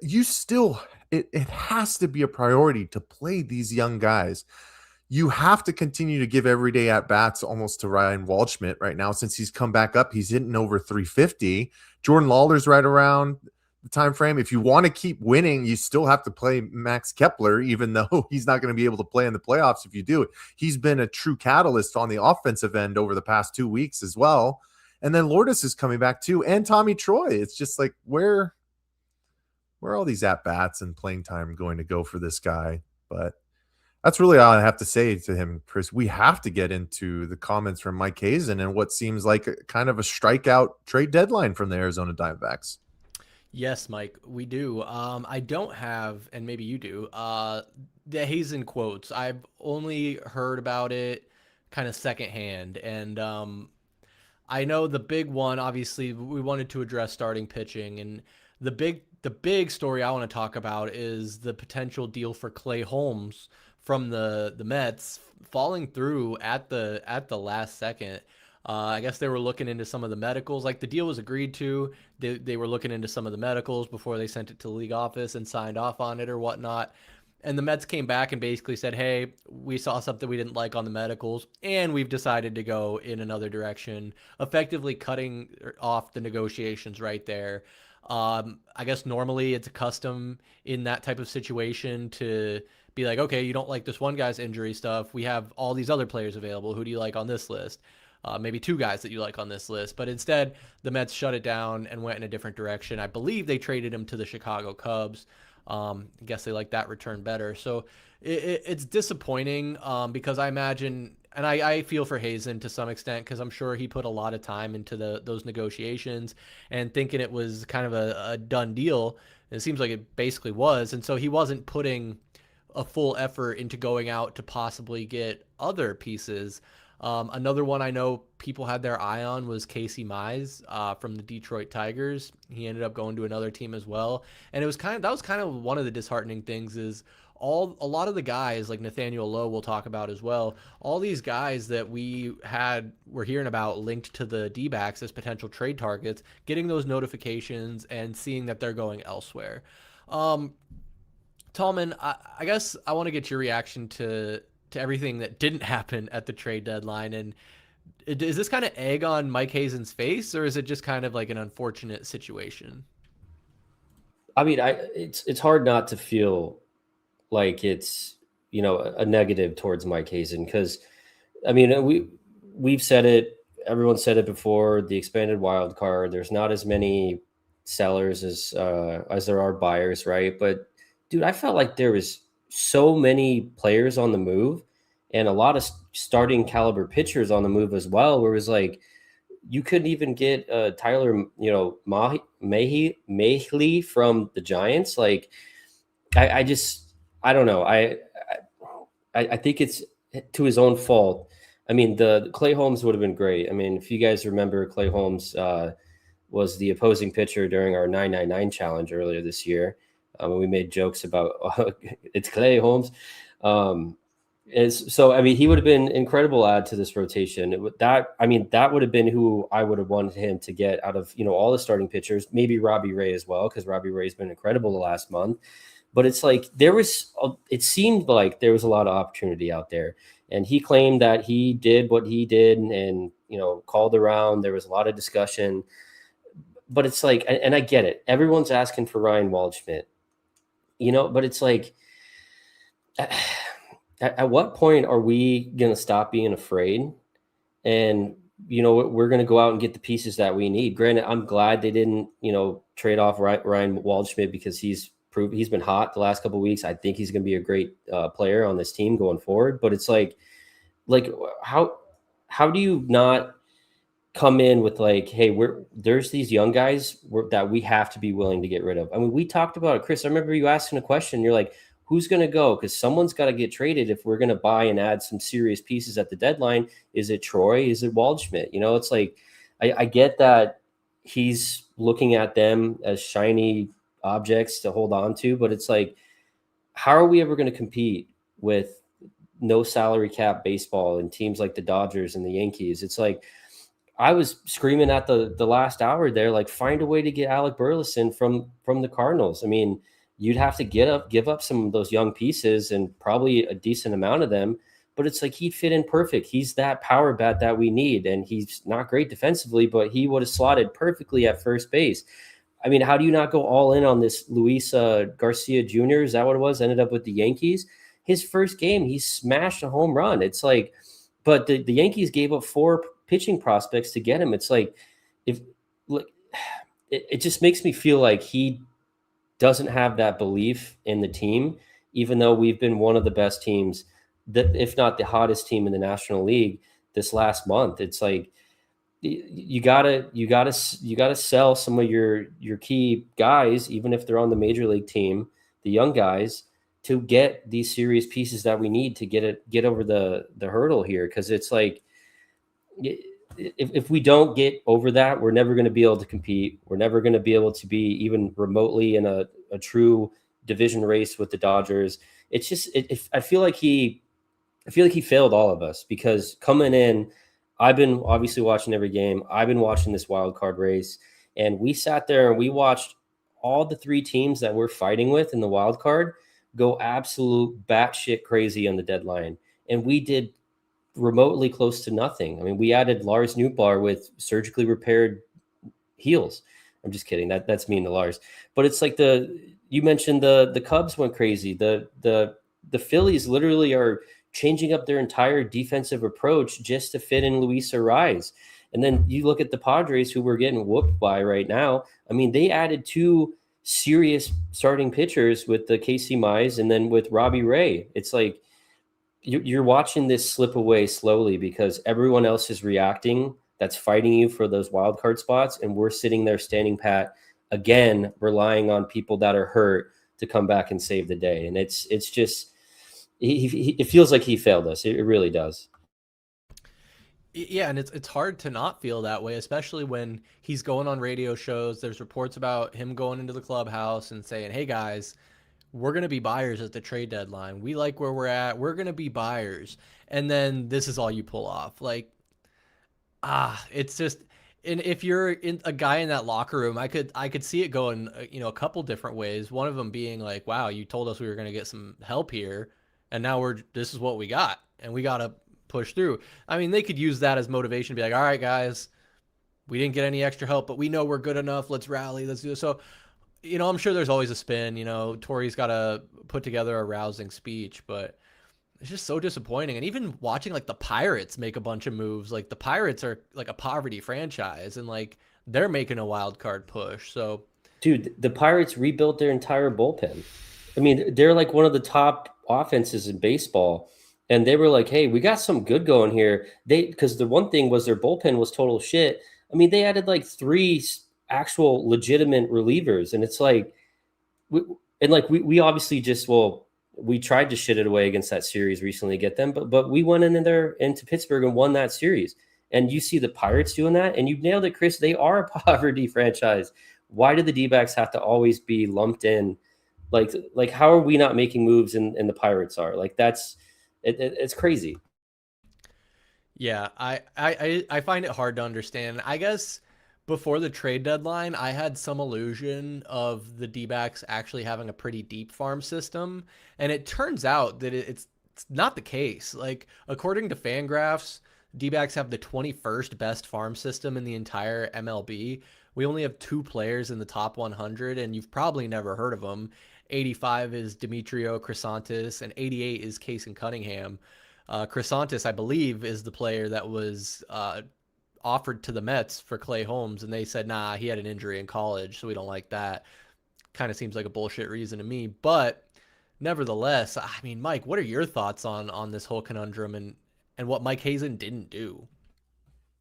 you still, it has to be a priority to play these young guys. You have to continue to give everyday at bats almost to Ryan Waldschmidt right now. Since he's come back up, he's hitting over 350. Jordan Lawler's right around the time frame. If you want to keep winning, you still have to play Max Kepler, even though he's not going to be able to play in the playoffs if you do it. He's been a true catalyst on the offensive end over the past 2 weeks as well. And then Lourdes is coming back too, and Tommy Troy. It's just like, where are all these at-bats and playing time going to go for this guy? But that's really all I have to say to him, Chris. We have to get into the comments from Mike Hazen and what seems like kind of a strikeout trade deadline from the Arizona Diamondbacks. Yes, Mike, we do. I don't have, and maybe you do, the Hazen quotes. I've only heard about it kind of secondhand, and I know the big one, obviously, we wanted to address starting pitching, and the the big story I want to talk about is the potential deal for Clay Holmes from the Mets falling through at the last second. I guess they were looking into some of the medicals. Like, the deal was agreed to. They were looking into some of the medicals before they sent it to the league office and signed off on it or whatnot. And the Mets came back and basically said, hey, we saw something we didn't like on the medicals, and we've decided to go in another direction, effectively cutting off the negotiations right there. I guess normally it's a custom in that type of situation to be like, okay, you don't like this one guy's injury stuff. We have all these other players available. Who do you like on this list? Maybe two guys that you like on this list. But instead, the Mets shut it down and went in a different direction. I believe they traded him to the Chicago Cubs. I guess they like that return better. So it's disappointing because I imagine, and I feel for Hazen to some extent, because I'm sure he put a lot of time into those negotiations and thinking it was kind of a done deal. And it seems like it basically was. And so he wasn't putting a full effort into going out to possibly get other pieces. Another one I know people had their eye on was Casey Mize from the Detroit Tigers. He ended up going to another team as well. And that was kind of one of the disheartening things is a lot of the guys like Nathaniel Lowe we'll talk about as well. All these guys that were hearing about linked to the D-backs as potential trade targets, getting those notifications and seeing that they're going elsewhere. Tallman, I guess I want to get your reaction to everything that didn't happen at the trade deadline. And is this kind of egg on Mike Hazen's face, or is it just kind of like an unfortunate situation? I mean, it's hard not to feel like it's, a negative towards Mike Hazen, because I mean, we've said it, everyone said it before, the expanded wild card, there's not as many sellers as there are buyers, right? But dude, I felt like there was so many players on the move and a lot of starting caliber pitchers on the move as well, where it was like, you couldn't even get Tyler, Mahley from the Giants. Like, I don't know. I think it's to his own fault. I mean, the Clay Holmes would have been great. I mean, if you guys remember, Clay Holmes was the opposing pitcher during our 999 challenge earlier this year. We made jokes about it's Clay Holmes. So, I mean, he would have been an incredible add to this rotation. That would have been who I would have wanted him to get out of, all the starting pitchers, maybe Robbie Ray as well, because Robbie Ray's been incredible the last month. But it's like it seemed like there was a lot of opportunity out there. And he claimed that he did what he did and called around. There was a lot of discussion. But it's like, and I get it. Everyone's asking for Ryan Waldschmidt. But it's like, at what point are we going to stop being afraid? And, we're going to go out and get the pieces that we need. Granted, I'm glad they didn't, trade off Ryan Waldschmidt, because he's been hot the last couple of weeks. I think he's going to be a great player on this team going forward. But it's like how do you not come in with like, hey, there's these young guys that we have to be willing to get rid of. I mean, we talked about it, Chris. I remember you asking a question. You're like, who's going to go? Because someone's got to get traded if we're going to buy and add some serious pieces at the deadline. Is it Troy? Is it Waldschmidt? It's like, I get that he's looking at them as shiny objects to hold on to, but it's like, how are we ever going to compete with no salary cap baseball and teams like the Dodgers and the Yankees? It's like, I was screaming at the last hour there, like, find a way to get Alec Burleson from the Cardinals. I mean, you'd have to give up some of those young pieces and probably a decent amount of them, but it's like he'd fit in perfect. He's that power bat that we need, and he's not great defensively, but he would have slotted perfectly at first base. I mean, how do you not go all in on this Luis Garcia Jr.? Is that what it was? Ended up with the Yankees. His first game, he smashed a home run. It's like, but the Yankees gave up 4 pitching prospects to get him. It's like, it just makes me feel like he doesn't have that belief in the team, even though we've been one of the best teams, if not the hottest team in the National League this last month. It's like, you gotta sell some of your key guys, even if they're on the major league team, the young guys, to get these serious pieces that we need to get over the hurdle here. Because it's like, if we don't get over that, we're never going to be able to compete. We're never going to be able to be even remotely in a true division race with the Dodgers. It's just, I feel like he failed all of us, because coming in, I've been obviously watching every game. I've been watching this wild card race, and we sat there and we watched all the 3 teams that we're fighting with in the wild card go absolute batshit crazy on the deadline. And we did remotely close to nothing. I mean, we added Lars Nootbaar with surgically repaired heels. I'm just kidding. That's mean to Lars. But it's like you mentioned the Cubs went crazy. The Phillies literally are changing up their entire defensive approach just to fit in Luis Ariz. And then you look at the Padres, who we're getting whooped by right now. I mean, they added 2 serious starting pitchers with the Casey Mize and then with Robbie Ray. It's like you're watching this slip away slowly because everyone else is reacting that's fighting you for those wild card spots, and we're sitting there standing pat, again, relying on people that are hurt to come back and save the day. And it's just it feels like he failed us. It really does. Yeah, and it's hard to not feel that way, especially when he's going on radio shows. There's reports about him going into the clubhouse and saying, hey guys, we're going to be buyers at the trade deadline. We like where we're at. We're going to be buyers. And then this is all you pull off. Like, it's just, and if you're a guy in that locker room, I could see it going, a couple different ways. One of them being like, wow, you told us we were going to get some help here, and now this is what we got, and we got to push through. I mean, they could use that as motivation to be like, all right, guys, we didn't get any extra help, but we know we're good enough. Let's rally. Let's do this. So, I'm sure there's always a spin. Torrey's got to put together a rousing speech, but it's just so disappointing. And even watching like the Pirates make a bunch of moves, like the Pirates are like a poverty franchise, and like they're making a wild card push. So, dude, the Pirates rebuilt their entire bullpen. I mean, they're like one of the top offenses in baseball. And they were like, hey, we got some good going here. Because the one thing was their bullpen was total shit. I mean, they added like 3 actual legitimate relievers. And it's like, we obviously just, we tried to shit it away against that series recently to get them, but we went into Pittsburgh and won that series. And you see the Pirates doing that, and you nailed it, Chris. They are a poverty franchise. Why do the D-backs have to always be lumped in? Like how are we not making moves and the Pirates are? Like it's crazy. Yeah, I find it hard to understand. I guess before the trade deadline, I had some illusion of the D-backs actually having a pretty deep farm system, and it turns out that it's not the case. Like, according to Fangraphs, D-backs have the 21st best farm system in the entire MLB. We only have 2 players in the top 100, and you've probably never heard of them. 85 is Demetrio Crisantis, and 88 is Casey Cunningham. Crisantis, I believe, is the player that was offered to the Mets for Clay Holmes, and they said, nah, he had an injury in college, so we don't like that. Kind of seems like a bullshit reason to me. But nevertheless, I mean, Mike, what are your thoughts on this whole conundrum and what Mike Hazen didn't do?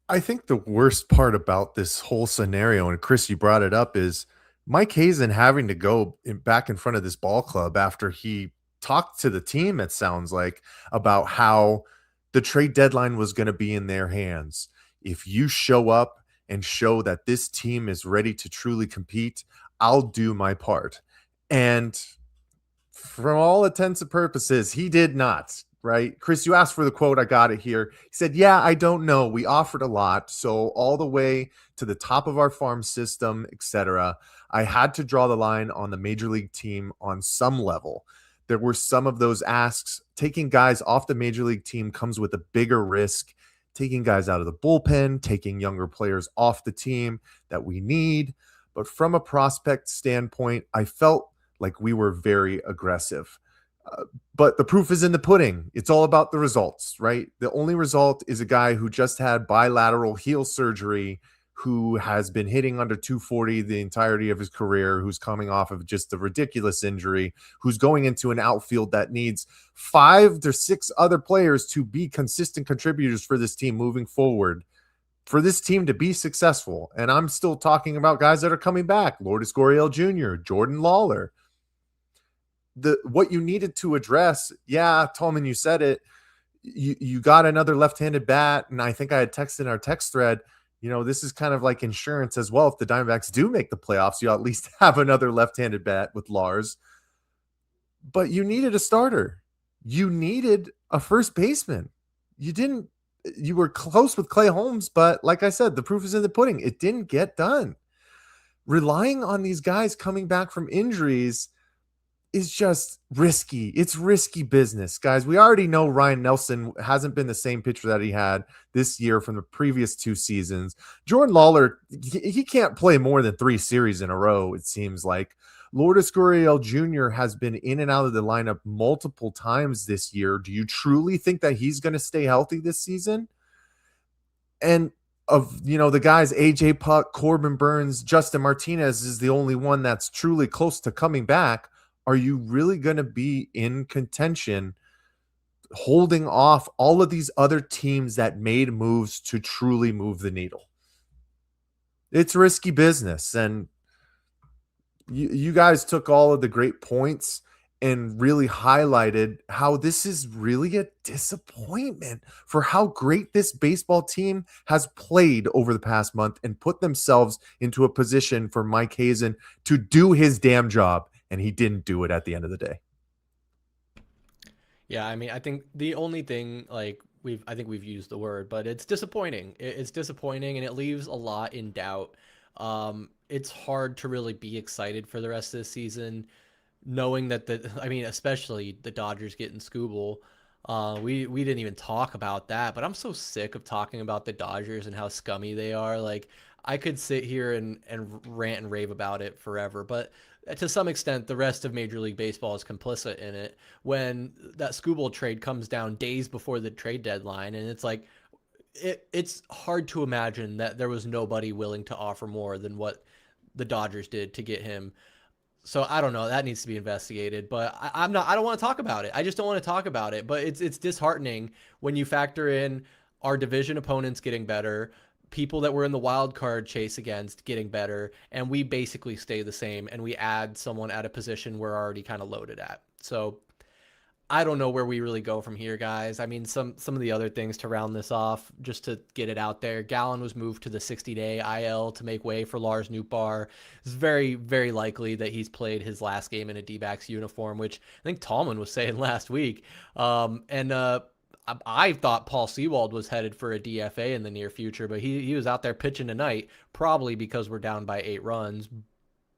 I think the worst part about this whole scenario, and Chris, you brought it up, is Mike Hazen having to go back in front of this ball club after he talked to the team, it sounds like, about how the trade deadline was going to be in their hands. If you show up and show that this team is ready to truly compete, I'll do my part. And from all intents and purposes, he did not, right? Chris, you asked for the quote. I got it here. He said, yeah, I don't know. We offered a lot. So all the way to the top of our farm system, etc. I had to draw the line on the major league team on some level. There were some of those asks. Taking guys off the major league team comes with a bigger risk. Taking guys out of the bullpen, taking younger players off the team that we need. But from a prospect standpoint, I felt like we were very aggressive. But the proof is in the pudding. It's all about the results, right? The only result is a guy who just had bilateral heel surgery, who has been hitting under 240 the entirety of his career, who's coming off of just a ridiculous injury, who's going into an outfield that needs 5 to 6 other players to be consistent contributors for this team moving forward, for this team to be successful. And I'm still talking about guys that are coming back, Lourdes Gurriel Jr., Jordan Lawler. What you needed to address, yeah, Tallman, you said it, you got another left-handed bat, and I think I had texted in our text thread, this is kind of like insurance as well. If the Diamondbacks do make the playoffs, you at least have another left-handed bat with Lars. But you needed a starter. You needed a first baseman. You were close with Clay Holmes, but like I said, the proof is in the pudding. It didn't get done. Relying on these guys coming back from injuries is just risky. It's risky business, guys. We already know Ryan Nelson hasn't been the same pitcher that he had this year from the previous 2 seasons. Jordan Lawler, he can't play more than 3 series in a row, it seems like. Lourdes Gurriel Jr. has been in and out of the lineup multiple times this year. Do you truly think that he's going to stay healthy this season? And of the guys, AJ Puck, Corbin Burns, Justin Martinez is the only one that's truly close to coming back. Are you really going to be in contention holding off all of these other teams that made moves to truly move the needle? It's risky business. And you guys took all of the great points and really highlighted how this is really a disappointment for how great this baseball team has played over the past month and put themselves into a position for Mike Hazen to do his damn job. And he didn't do it at the end of the day. Yeah, I mean, I think the only thing, like, I think we've used the word, but it's disappointing. It's disappointing, and it leaves a lot in doubt. It's hard to really be excited for the rest of the season, knowing that especially the Dodgers getting Scooble. We didn't even talk about that, but I'm so sick of talking about the Dodgers and how scummy they are. Like, I could sit here and rant and rave about it forever, but to some extent, the rest of Major League Baseball is complicit in it. When that Scooble trade comes down days before the trade deadline, and it's like, it's hard to imagine that there was nobody willing to offer more than what the Dodgers did to get him. So I don't know. That needs to be investigated. But I don't want to talk about it. I just don't want to talk about it. But it's disheartening when you factor in our division opponents getting better, people that were in the wild card chase against getting better, and we basically stay the same, and we add someone at a position we're already kind of loaded at. So I don't know where we really go from here, guys. I mean, some of the other things to round this off, just to get it out there. Gallen was moved to the 60-day IL to make way for Lars Nootbaar. It's very, very likely that he's played his last game in a D-backs uniform, which I think Tallman was saying last week. I thought Paul Sewald was headed for a DFA in the near future, but he was out there pitching tonight, probably because we're down by 8 runs.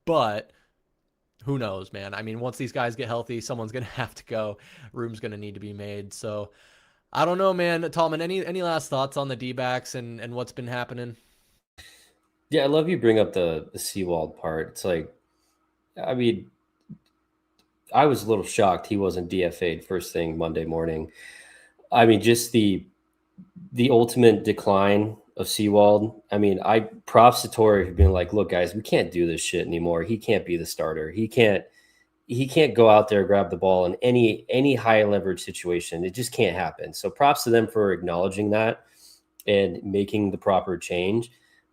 But who knows, man? I mean, once these guys get healthy, someone's going to have to go. Room's going to need to be made. So I don't know, man. Tallman, any last thoughts on the D-backs and what's been happening? Yeah, I love you bring up the Sewald part. It's like, I mean, I was a little shocked he wasn't DFA'd first thing Monday morning. I mean, just the ultimate decline of Sewald. I mean, props to Torrey for being like, look, guys, we can't do this shit anymore. He can't be the starter. He can't go out there, grab the ball in any high leverage situation. It just can't happen. So props to them for acknowledging that and making the proper change.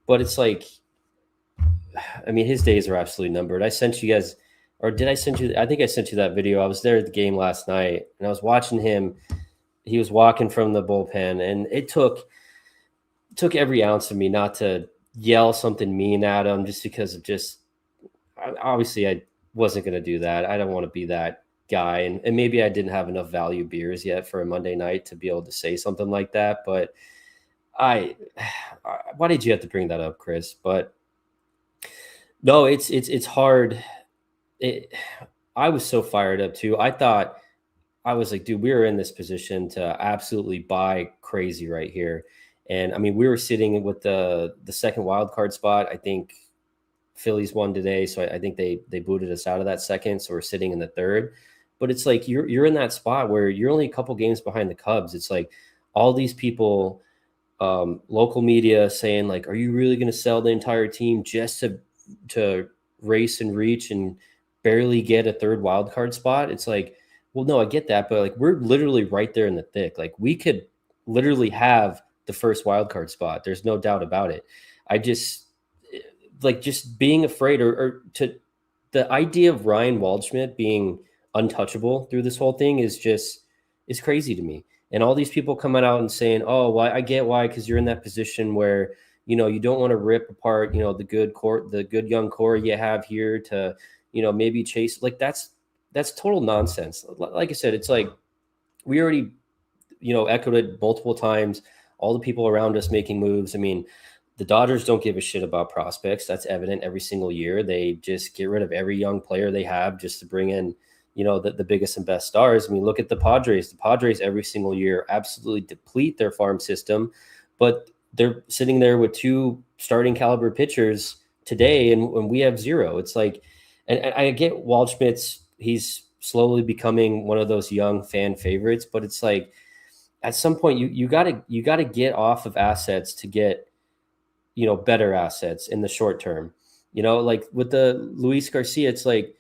But it's like, I mean, his days are absolutely numbered. I sent you guys, or did I send you? I think I sent you that video. I was there at the game last night and I was watching him. He was walking from the bullpen, and it took every ounce of me not to yell something mean at him just because of obviously I wasn't going to do that. I don't want to be that guy. And maybe I didn't have enough value beers yet for a Monday night to be able to say something like that. But why did you have to bring that up, Chris? But no, it's hard. I was so fired up too. I was like, dude, we were in this position to absolutely buy crazy right here. And I mean, we were sitting with the second wild card spot. I think Phillies won today. So I think they booted us out of that second. So we're sitting in the third, but it's like, you're in that spot where you're only a couple games behind the Cubs. It's like all these people, local media saying like, are you really going to sell the entire team just to race and reach and barely get a third wild card spot? It's like, well, no, I get that, but like we're literally right there in the thick. Like we could literally have the first wild card spot. There's no doubt about it. I just being afraid or to the idea of Ryan Waldschmidt being untouchable through this whole thing is crazy to me. And all these people coming out and saying, oh, well, I get why, because you're in that position where, you know, you don't want to rip apart, you know, the good young core you have here to, you know, maybe chase. Like that's total nonsense. Like I said, it's like we already, you know, echoed it multiple times. All the people around us making moves. I mean, the Dodgers don't give a shit about prospects. That's evident every single year. They just get rid of every young player they have just to bring in, you know, the biggest and best stars. I mean, look at the Padres. The Padres every single year absolutely deplete their farm system, but they're sitting there with 2 starting caliber pitchers today, and we have 0. It's like, and I get Waldschmidt's, he's slowly becoming one of those young fan favorites, but it's like at some point you gotta get off of assets to get, you know, better assets in the short term. You know, like with the Luis Garcia, it's like,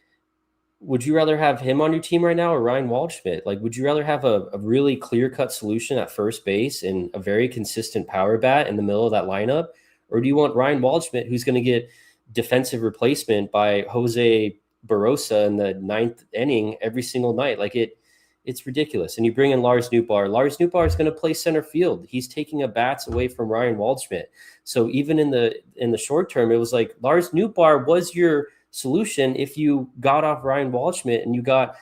would you rather have him on your team right now or Ryan Waldschmidt? Like, would you rather have a really clear-cut solution at first base and a very consistent power bat in the middle of that lineup? Or do you want Ryan Waldschmidt, who's going to get defensive replacement by Jose Barossa in the 9th inning every single night? Like, it's ridiculous. And you bring in Lars Nootbaar. Lars Nootbaar is going to play center field. He's taking a bats away from Ryan Waldschmidt. So even in the short term, it was like Lars Nootbaar was your solution if you got off Ryan Waldschmidt and you got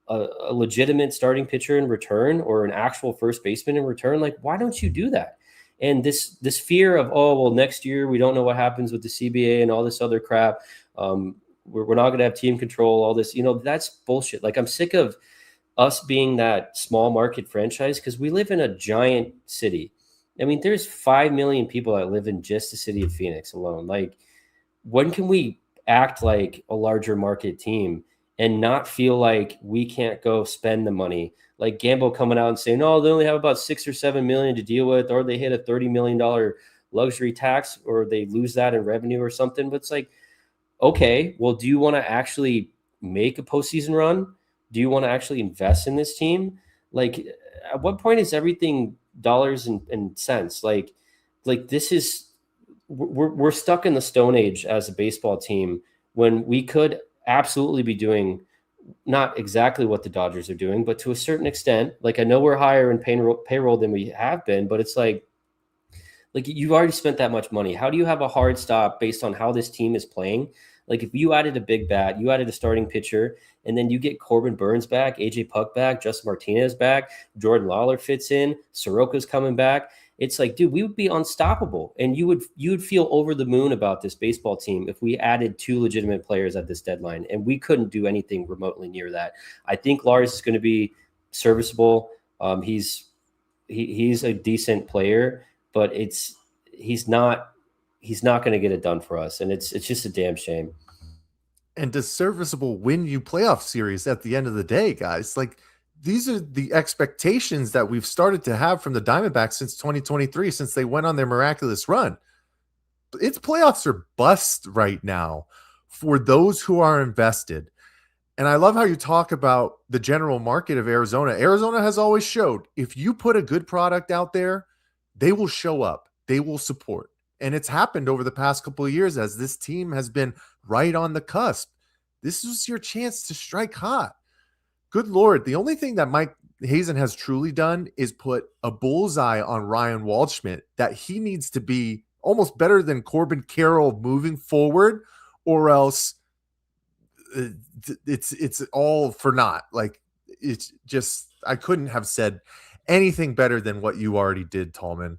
a legitimate starting pitcher in return or an actual first baseman in return. Like, why don't you do that? And this fear of, oh, well, next year we don't know what happens with the CBA and all this other crap. We're not going to have team control, all this, you know, that's bullshit. Like, I'm sick of us being that small market franchise because we live in a giant city. I mean, there's 5 million people that live in just the city of Phoenix alone. Like, when can we act like a larger market team and not feel like we can't go spend the money? Like Gambo coming out and saying, no, they only have about 6 or 7 million to deal with, or they hit a $30 million luxury tax, or they lose that in revenue or something. But it's like, okay, well, do you want to actually make a postseason run? Do you want to actually invest in this team? Like, at what point is everything dollars and cents? Like this is, we're stuck in the Stone Age as a baseball team when we could absolutely be doing not exactly what the Dodgers are doing, but to a certain extent. Like, I know we're higher in payroll than we have been, but it's like you've already spent that much money. How do you have a hard stop based on how this team is playing? Like, if you added a big bat, you added a starting pitcher, and then you get Corbin Burns back, AJ Puck back, Justin Martinez back, Jordan Lawler fits in, Soroka's coming back. It's like, dude, we would be unstoppable. And you would feel over the moon about this baseball team if we added 2 legitimate players at this deadline, and we couldn't do anything remotely near that. I think Lars is going to be serviceable. He's a decent player, but he's not going to get it done for us. And it's just a damn shame. And does serviceable win you playoff series at the end of the day, guys? Like, these are the expectations that we've started to have from the Diamondbacks since 2023, since they went on their miraculous run. It's playoffs or bust right now for those who are invested. And I love how you talk about the general market of Arizona. Arizona has always showed if you put a good product out there, they will show up. They will support. And it's happened over the past couple of years as this team has been right on the cusp. This was your chance to strike hot. Good Lord. The only thing that Mike Hazen has truly done is put a bullseye on Ryan Waldschmidt that he needs to be almost better than Corbin Carroll moving forward, or else it's all for naught. Like, it's just, I couldn't have said anything better than what you already did, Tallman.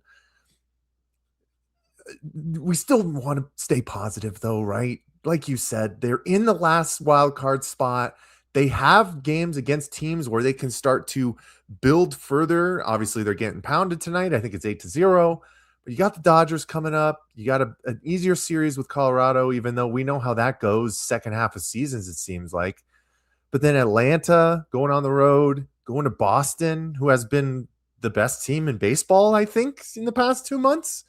We still want to stay positive though, right? Like you said, they're in the last wild card spot. They have games against teams where they can start to build further. Obviously, they're getting pounded tonight. I think it's 8-0. But you got the Dodgers coming up. You got an easier series with Colorado, even though we know how that goes second half of seasons, it seems like. But then Atlanta, going on the road, going to Boston, who has been the best team in baseball, I think, in the past 2 months.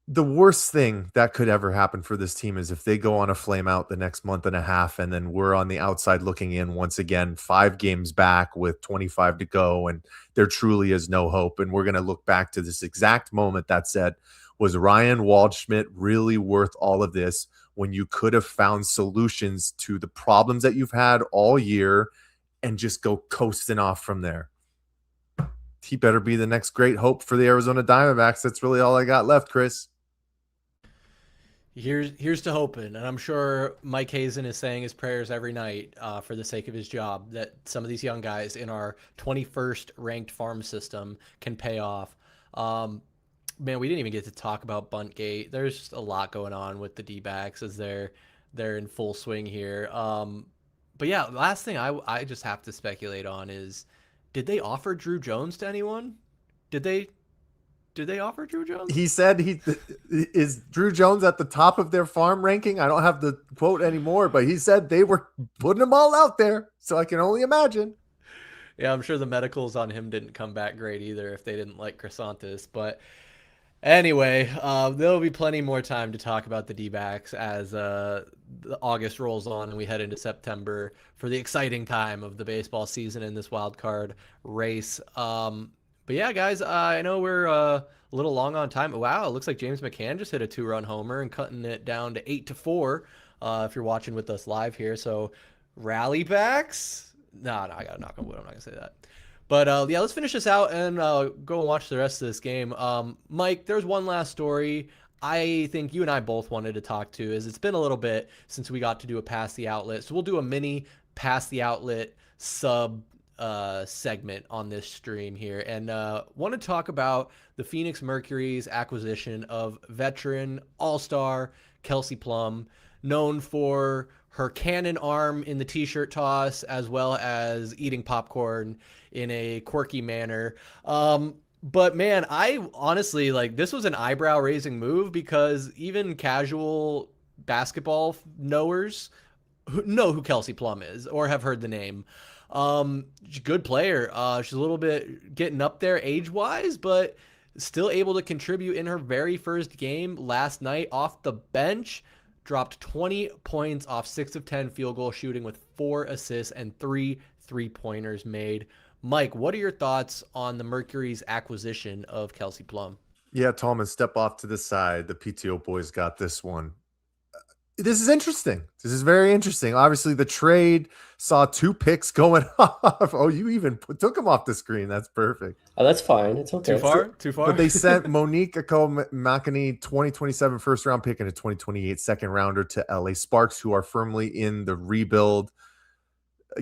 The worst thing that could ever happen for this team is if they go on a flame out the next month and a half, and then we're on the outside looking in once again, 5 games back with 25 to go, and there truly is no hope. And we're going to look back to this exact moment that said, was Ryan Waldschmidt really worth all of this when you could have found solutions to the problems that you've had all year and just go coasting off from there? he better be the next great hope for the Arizona Diamondbacks. That's really all I got left, Chris. Here's to hoping, and I'm sure Mike Hazen is saying his prayers every night for the sake of his job that some of these young guys in our 21st ranked farm system can pay off. Man, we didn't even get to talk about Buntgate. There's just a lot going on with the D-backs as they're in full swing here. But yeah, last thing I just have to speculate on is, did they offer Drew Jones to anyone? Did they offer Drew Jones? He said is Drew Jones at the top of their farm ranking. I don't have the quote anymore, but he said they were putting them all out there. So I can only imagine. Yeah, I'm sure the medicals on him didn't come back great either if they didn't like Chrysanthus. But anyway, there'll be plenty more time to talk about the D-backs as the August rolls on and we head into September for the exciting time of the baseball season in this wild card race. But yeah, guys, I know we're a little long on time. Wow, it looks like James McCann just hit a 2-run homer and cutting it down to 8-4 if you're watching with us live here. So rally backs? No, I got to knock on wood. I'm not going to say that. But yeah, let's finish this out and go and watch the rest of this game. Mike, there's one last story I think you and I both wanted to talk to. It's been a little bit since we got to do a Pass the Outlet. So we'll do a mini Pass the Outlet sub segment on this stream here, and want to talk about the Phoenix Mercury's acquisition of veteran all-star Kelsey Plum, known for her cannon arm in the t-shirt toss as well as eating popcorn in a quirky manner. But man, I honestly, like, this was an eyebrow raising move because even casual basketball knowers know who Kelsey Plum is or have heard the name. Good player. She's a little bit getting up there age-wise, but still able to contribute in her very first game last night off the bench. Dropped 20 points off 6 of 10 field goal shooting with 4 assists and 3 3-pointers made. Mike, what are your thoughts on the Mercury's acquisition of Kelsey Plum? Yeah, Tallman, step off to the side. The PTO boys got this one. This is interesting. This is very interesting. Obviously, the trade saw 2 picks going off. Oh, you even took them off the screen. That's perfect. Oh, that's fine. It's okay. Too far. But they sent Monique Makani 2027 first round pick and a 2028 second rounder to LA Sparks, who are firmly in the rebuild.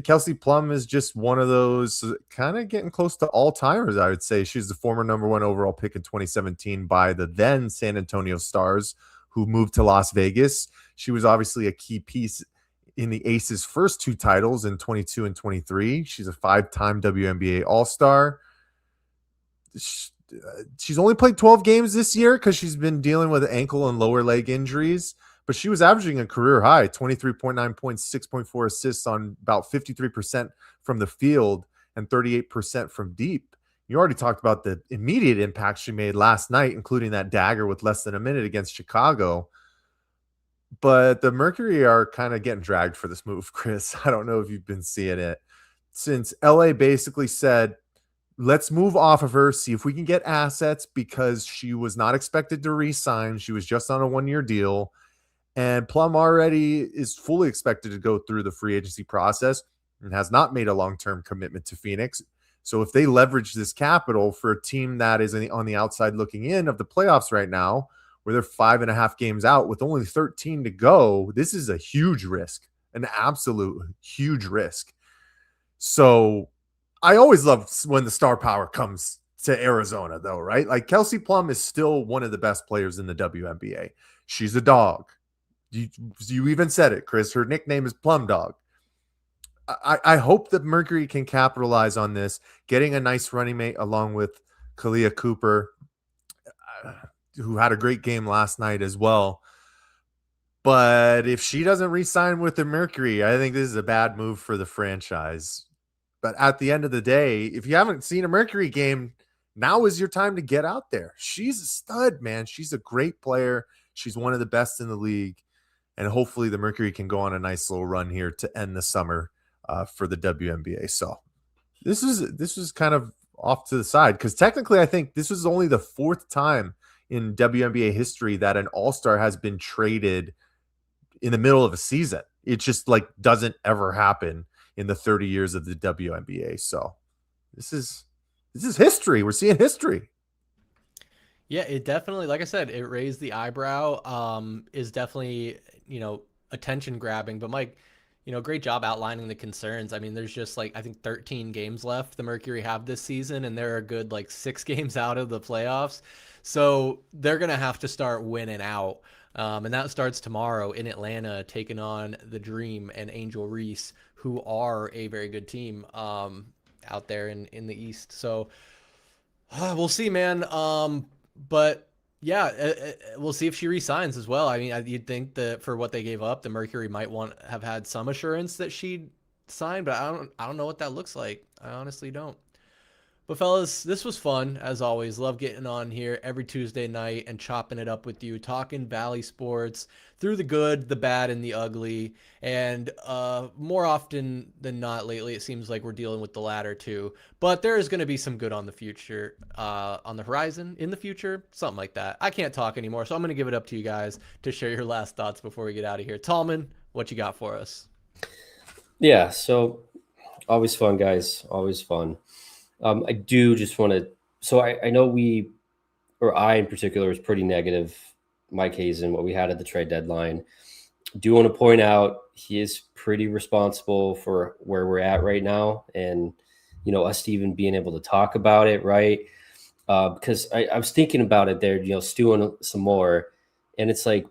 Kelsey Plum is just one of those kind of getting close to all-timers, I would say. She's the former #1 overall pick in 2017 by the then San Antonio Stars, who moved to Las Vegas. She was obviously a key piece in the Aces' first 2 titles in 22 and 23. She's a 5-time WNBA All-Star. She's only played 12 games this year because she's been dealing with ankle and lower leg injuries, but she was averaging a career high, 23.9 points, 6.4 assists on about 53% from the field and 38% from deep. You already talked about the immediate impact she made last night, including that dagger with less than a minute against Chicago. But the Mercury are kind of getting dragged for this move, Chris. I don't know if you've been seeing it. Since LA basically said, let's move off of her, see if we can get assets, because she was not expected to re-sign. She was just on a 1-year deal. And Plum already is fully expected to go through the free agency process and has not made a long-term commitment to Phoenix. So if they leverage this capital for a team that is on the outside looking in of the playoffs right now, where they're 5.5 games out with only 13 to go, this is a huge risk, an absolute huge risk. So I always love when the star power comes to Arizona, though, right? Like, Kelsey Plum is still one of the best players in the WNBA. She's a dog. You even said it, Chris. Her nickname is Plum Dog. I hope that Mercury can capitalize on this, getting a nice running mate along with Kalia Cooper, who had a great game last night as well. But if she doesn't re-sign with the Mercury, I think this is a bad move for the franchise. But at the end of the day, if you haven't seen a Mercury game, now is your time to get out there. She's a stud, man. She's a great player. She's one of the best in the league. And hopefully the Mercury can go on a nice little run here to end the summer for the WNBA. So this was kind of off to the side, because technically I think this was only the 4th time in WNBA history that an all-star has been traded in the middle of a season. It just like doesn't ever happen in the 30 years of the WNBA. So this is this is history. We're seeing history. Yeah, it definitely, like I said, it raised the eyebrow. Is definitely, attention grabbing. But Mike, great job outlining the concerns. I mean, there's just I think 13 games left the Mercury have this season, and they're a good 6 games out of the playoffs. So they're going to have to start winning out. And that starts tomorrow in Atlanta, taking on the Dream and Angel Reese, who are a very good team out there in the East. So we'll see, man. But yeah, we'll see if she resigns as well. I mean, you'd think that for what they gave up, the Mercury might have had some assurance that she'd sign, but I don't know what that looks like. I honestly don't. But fellas, this was fun as always. Love getting on here every Tuesday night and chopping it up with you, talking Valley sports through the good, the bad, and the ugly. And more often than not lately, it seems like we're dealing with the latter too. But there is going to be some good on the future, on the horizon in the future, something like that. I can't talk anymore, so I'm going to give it up to you guys to share your last thoughts before we get out of here. Tallman, what you got for us? Yeah, so always fun, guys. Always fun. I do just want to, so I know I in particular was pretty negative, Mike Hazen, what we had at the trade deadline. Do want to point out he is pretty responsible for where we're at right now. And, us even being able to talk about it, right? Because I was thinking about it there, stewing some more. And it's like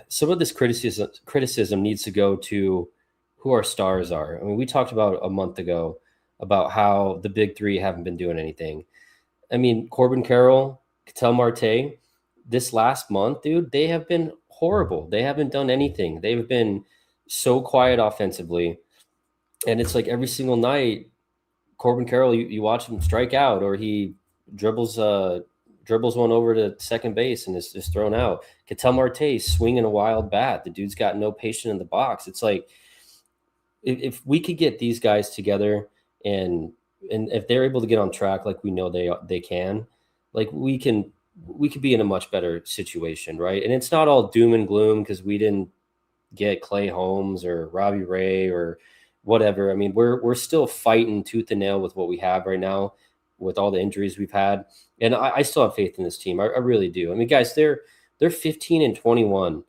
some of this criticism needs to go to who our stars are. I mean, we talked about a month ago about how the big three haven't been doing anything. I mean, Corbin Carroll, Ketel Marte, this last month, dude, they have been horrible. They haven't done anything. They've been so quiet offensively. And it's like every single night, Corbin Carroll, you watch him strike out, or he dribbles one over to second base and is thrown out. Ketel Marte swinging a wild bat. The dude's got no patience in the box. It's like, if we could get these guys together, and if they're able to get on track, like we know they can, we could be in a much better situation, right? And it's not all doom and gloom because we didn't get Clay Holmes or Robbie Ray or whatever. I mean, we're still fighting tooth and nail with what we have right now, with all the injuries we've had, and I still have faith in this team. I really do. I mean, guys, they're 15-21.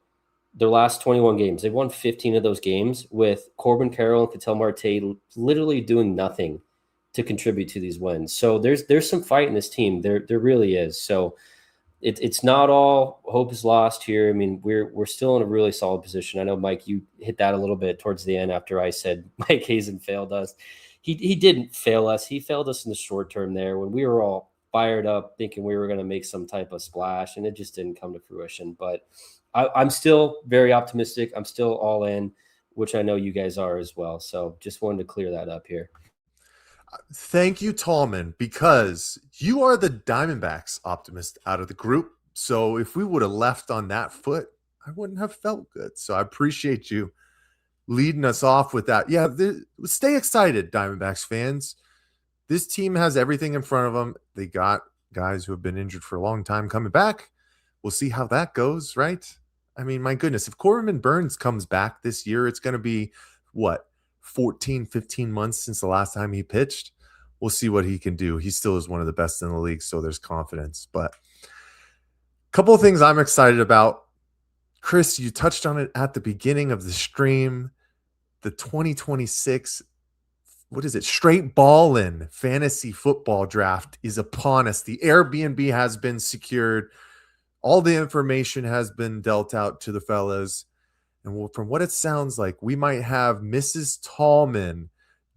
Their last 21 games, they've won 15 of those games with Corbin Carroll and Ketel Marte literally doing nothing to contribute to these wins. So there's some fight in this team. There really is. So it's not all hope is lost here. I mean, we're still in a really solid position. I know, Mike, you hit that a little bit towards the end after I said Mike Hazen failed us. He didn't fail us. He failed us in the short term there when we were all fired up thinking we were going to make some type of splash, and it just didn't come to fruition. But I'm still very optimistic. I'm still all in, which I know you guys are as well. So just wanted to clear that up here. Thank you, Tallman, because you are the Diamondbacks optimist out of the group. So if we would have left on that foot, I wouldn't have felt good. So I appreciate you leading us off with that. Yeah, stay excited, Diamondbacks fans. This team has everything in front of them. They got guys who have been injured for a long time coming back. We'll see how that goes, right? I mean, my goodness, if Corbin Burnes comes back this year, it's going to be, 14, 15 months since the last time he pitched. We'll see what he can do. He still is one of the best in the league, so there's confidence. But a couple of things I'm excited about. Chris, you touched on it at the beginning of the stream. The 2026, straight ball-in fantasy football draft is upon us. The Airbnb has been secured. All the information has been dealt out to the fellas. And from what it sounds like, we might have Mrs. Tallman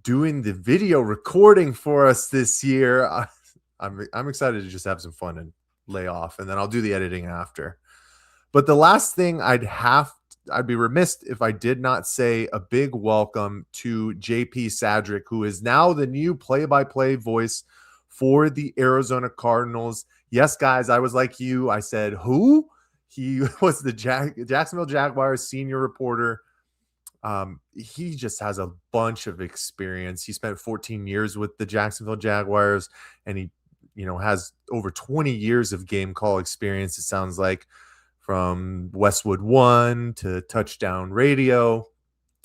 doing the video recording for us this year. I'm excited to just have some fun and lay off, and then I'll do the editing after. But the last thing I'd be remiss if I did not say a big welcome to JP Sadrick, who is now the new play-by-play voice for the Arizona Cardinals. Yes, guys, I was like you. I said, who? He was the Jacksonville Jaguars senior reporter. He just has a bunch of experience. He spent 14 years with the Jacksonville Jaguars, and he, has over 20 years of game call experience, it sounds like, from Westwood One to Touchdown Radio.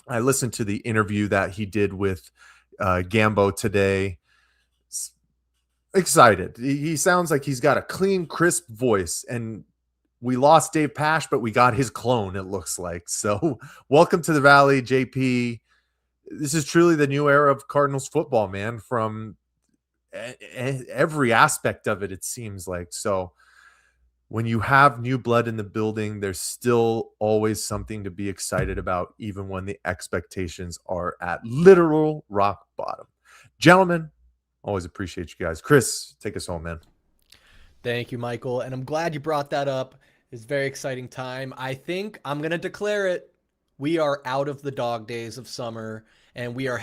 I listened to the interview that he did with Gambo today. Excited. He sounds like he's got a clean, crisp voice, and we lost Dave Pash, but we got his clone, it looks like. So welcome to the Valley, JP. This is truly the new era of Cardinals football, man, from every aspect of it, it seems like. So when you have new blood in the building, there's still always something to be excited about, even when the expectations are at literal rock bottom. Gentlemen, always appreciate you guys. Chris, take us home, man. Thank you, Michael. And I'm glad you brought that up. It's a very exciting time. I think I'm going to declare it. We are out of the dog days of summer, and we are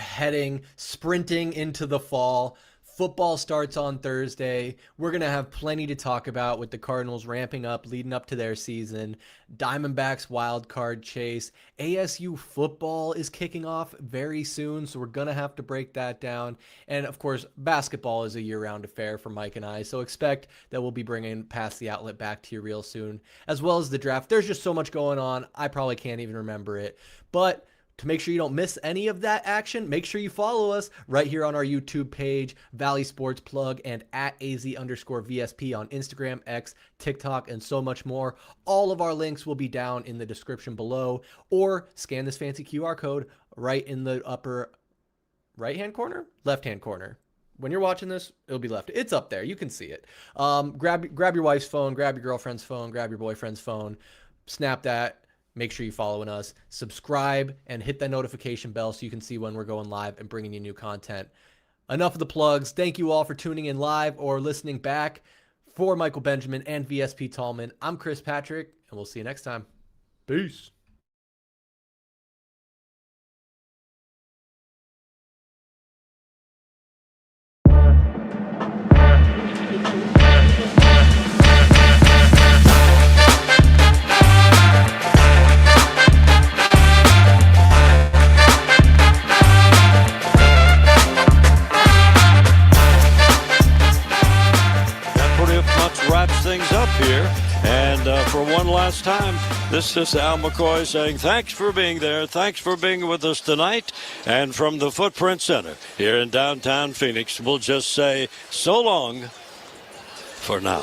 sprinting into the fall. Football starts on Thursday. We're going to have plenty to talk about with the Cardinals ramping up, leading up to their season. Diamondbacks wild card chase. ASU football is kicking off very soon, so we're going to have to break that down. And, of course, basketball is a year-round affair for Mike and I, so expect that we'll be bringing Pass the Outlet back to you real soon, as well as the draft. There's just so much going on, I probably can't even remember it. But to make sure you don't miss any of that action, make sure you follow us right here on our YouTube page, Valley Sports Plug, and at AZ_VSP on Instagram, X, TikTok, and so much more. All of our links will be down in the description below, or scan this fancy QR code right in the upper right-hand corner, left-hand corner. When you're watching this, it'll be left. It's up there. You can see it. Grab your wife's phone, grab your girlfriend's phone, grab your boyfriend's phone, snap that. Make sure you're following us, subscribe, and hit that notification bell so you can see when we're going live and bringing you new content. Enough of the plugs. Thank you all for tuning in live or listening back. For Michael Benjamin and VSP Tallman, I'm Chris Patrick, and we'll see you next time. Peace. Things up here, and for one last time, this is Al McCoy saying thanks for being there, thanks for being with us tonight, and from the Footprint Center here in downtown Phoenix, we'll just say so long for now.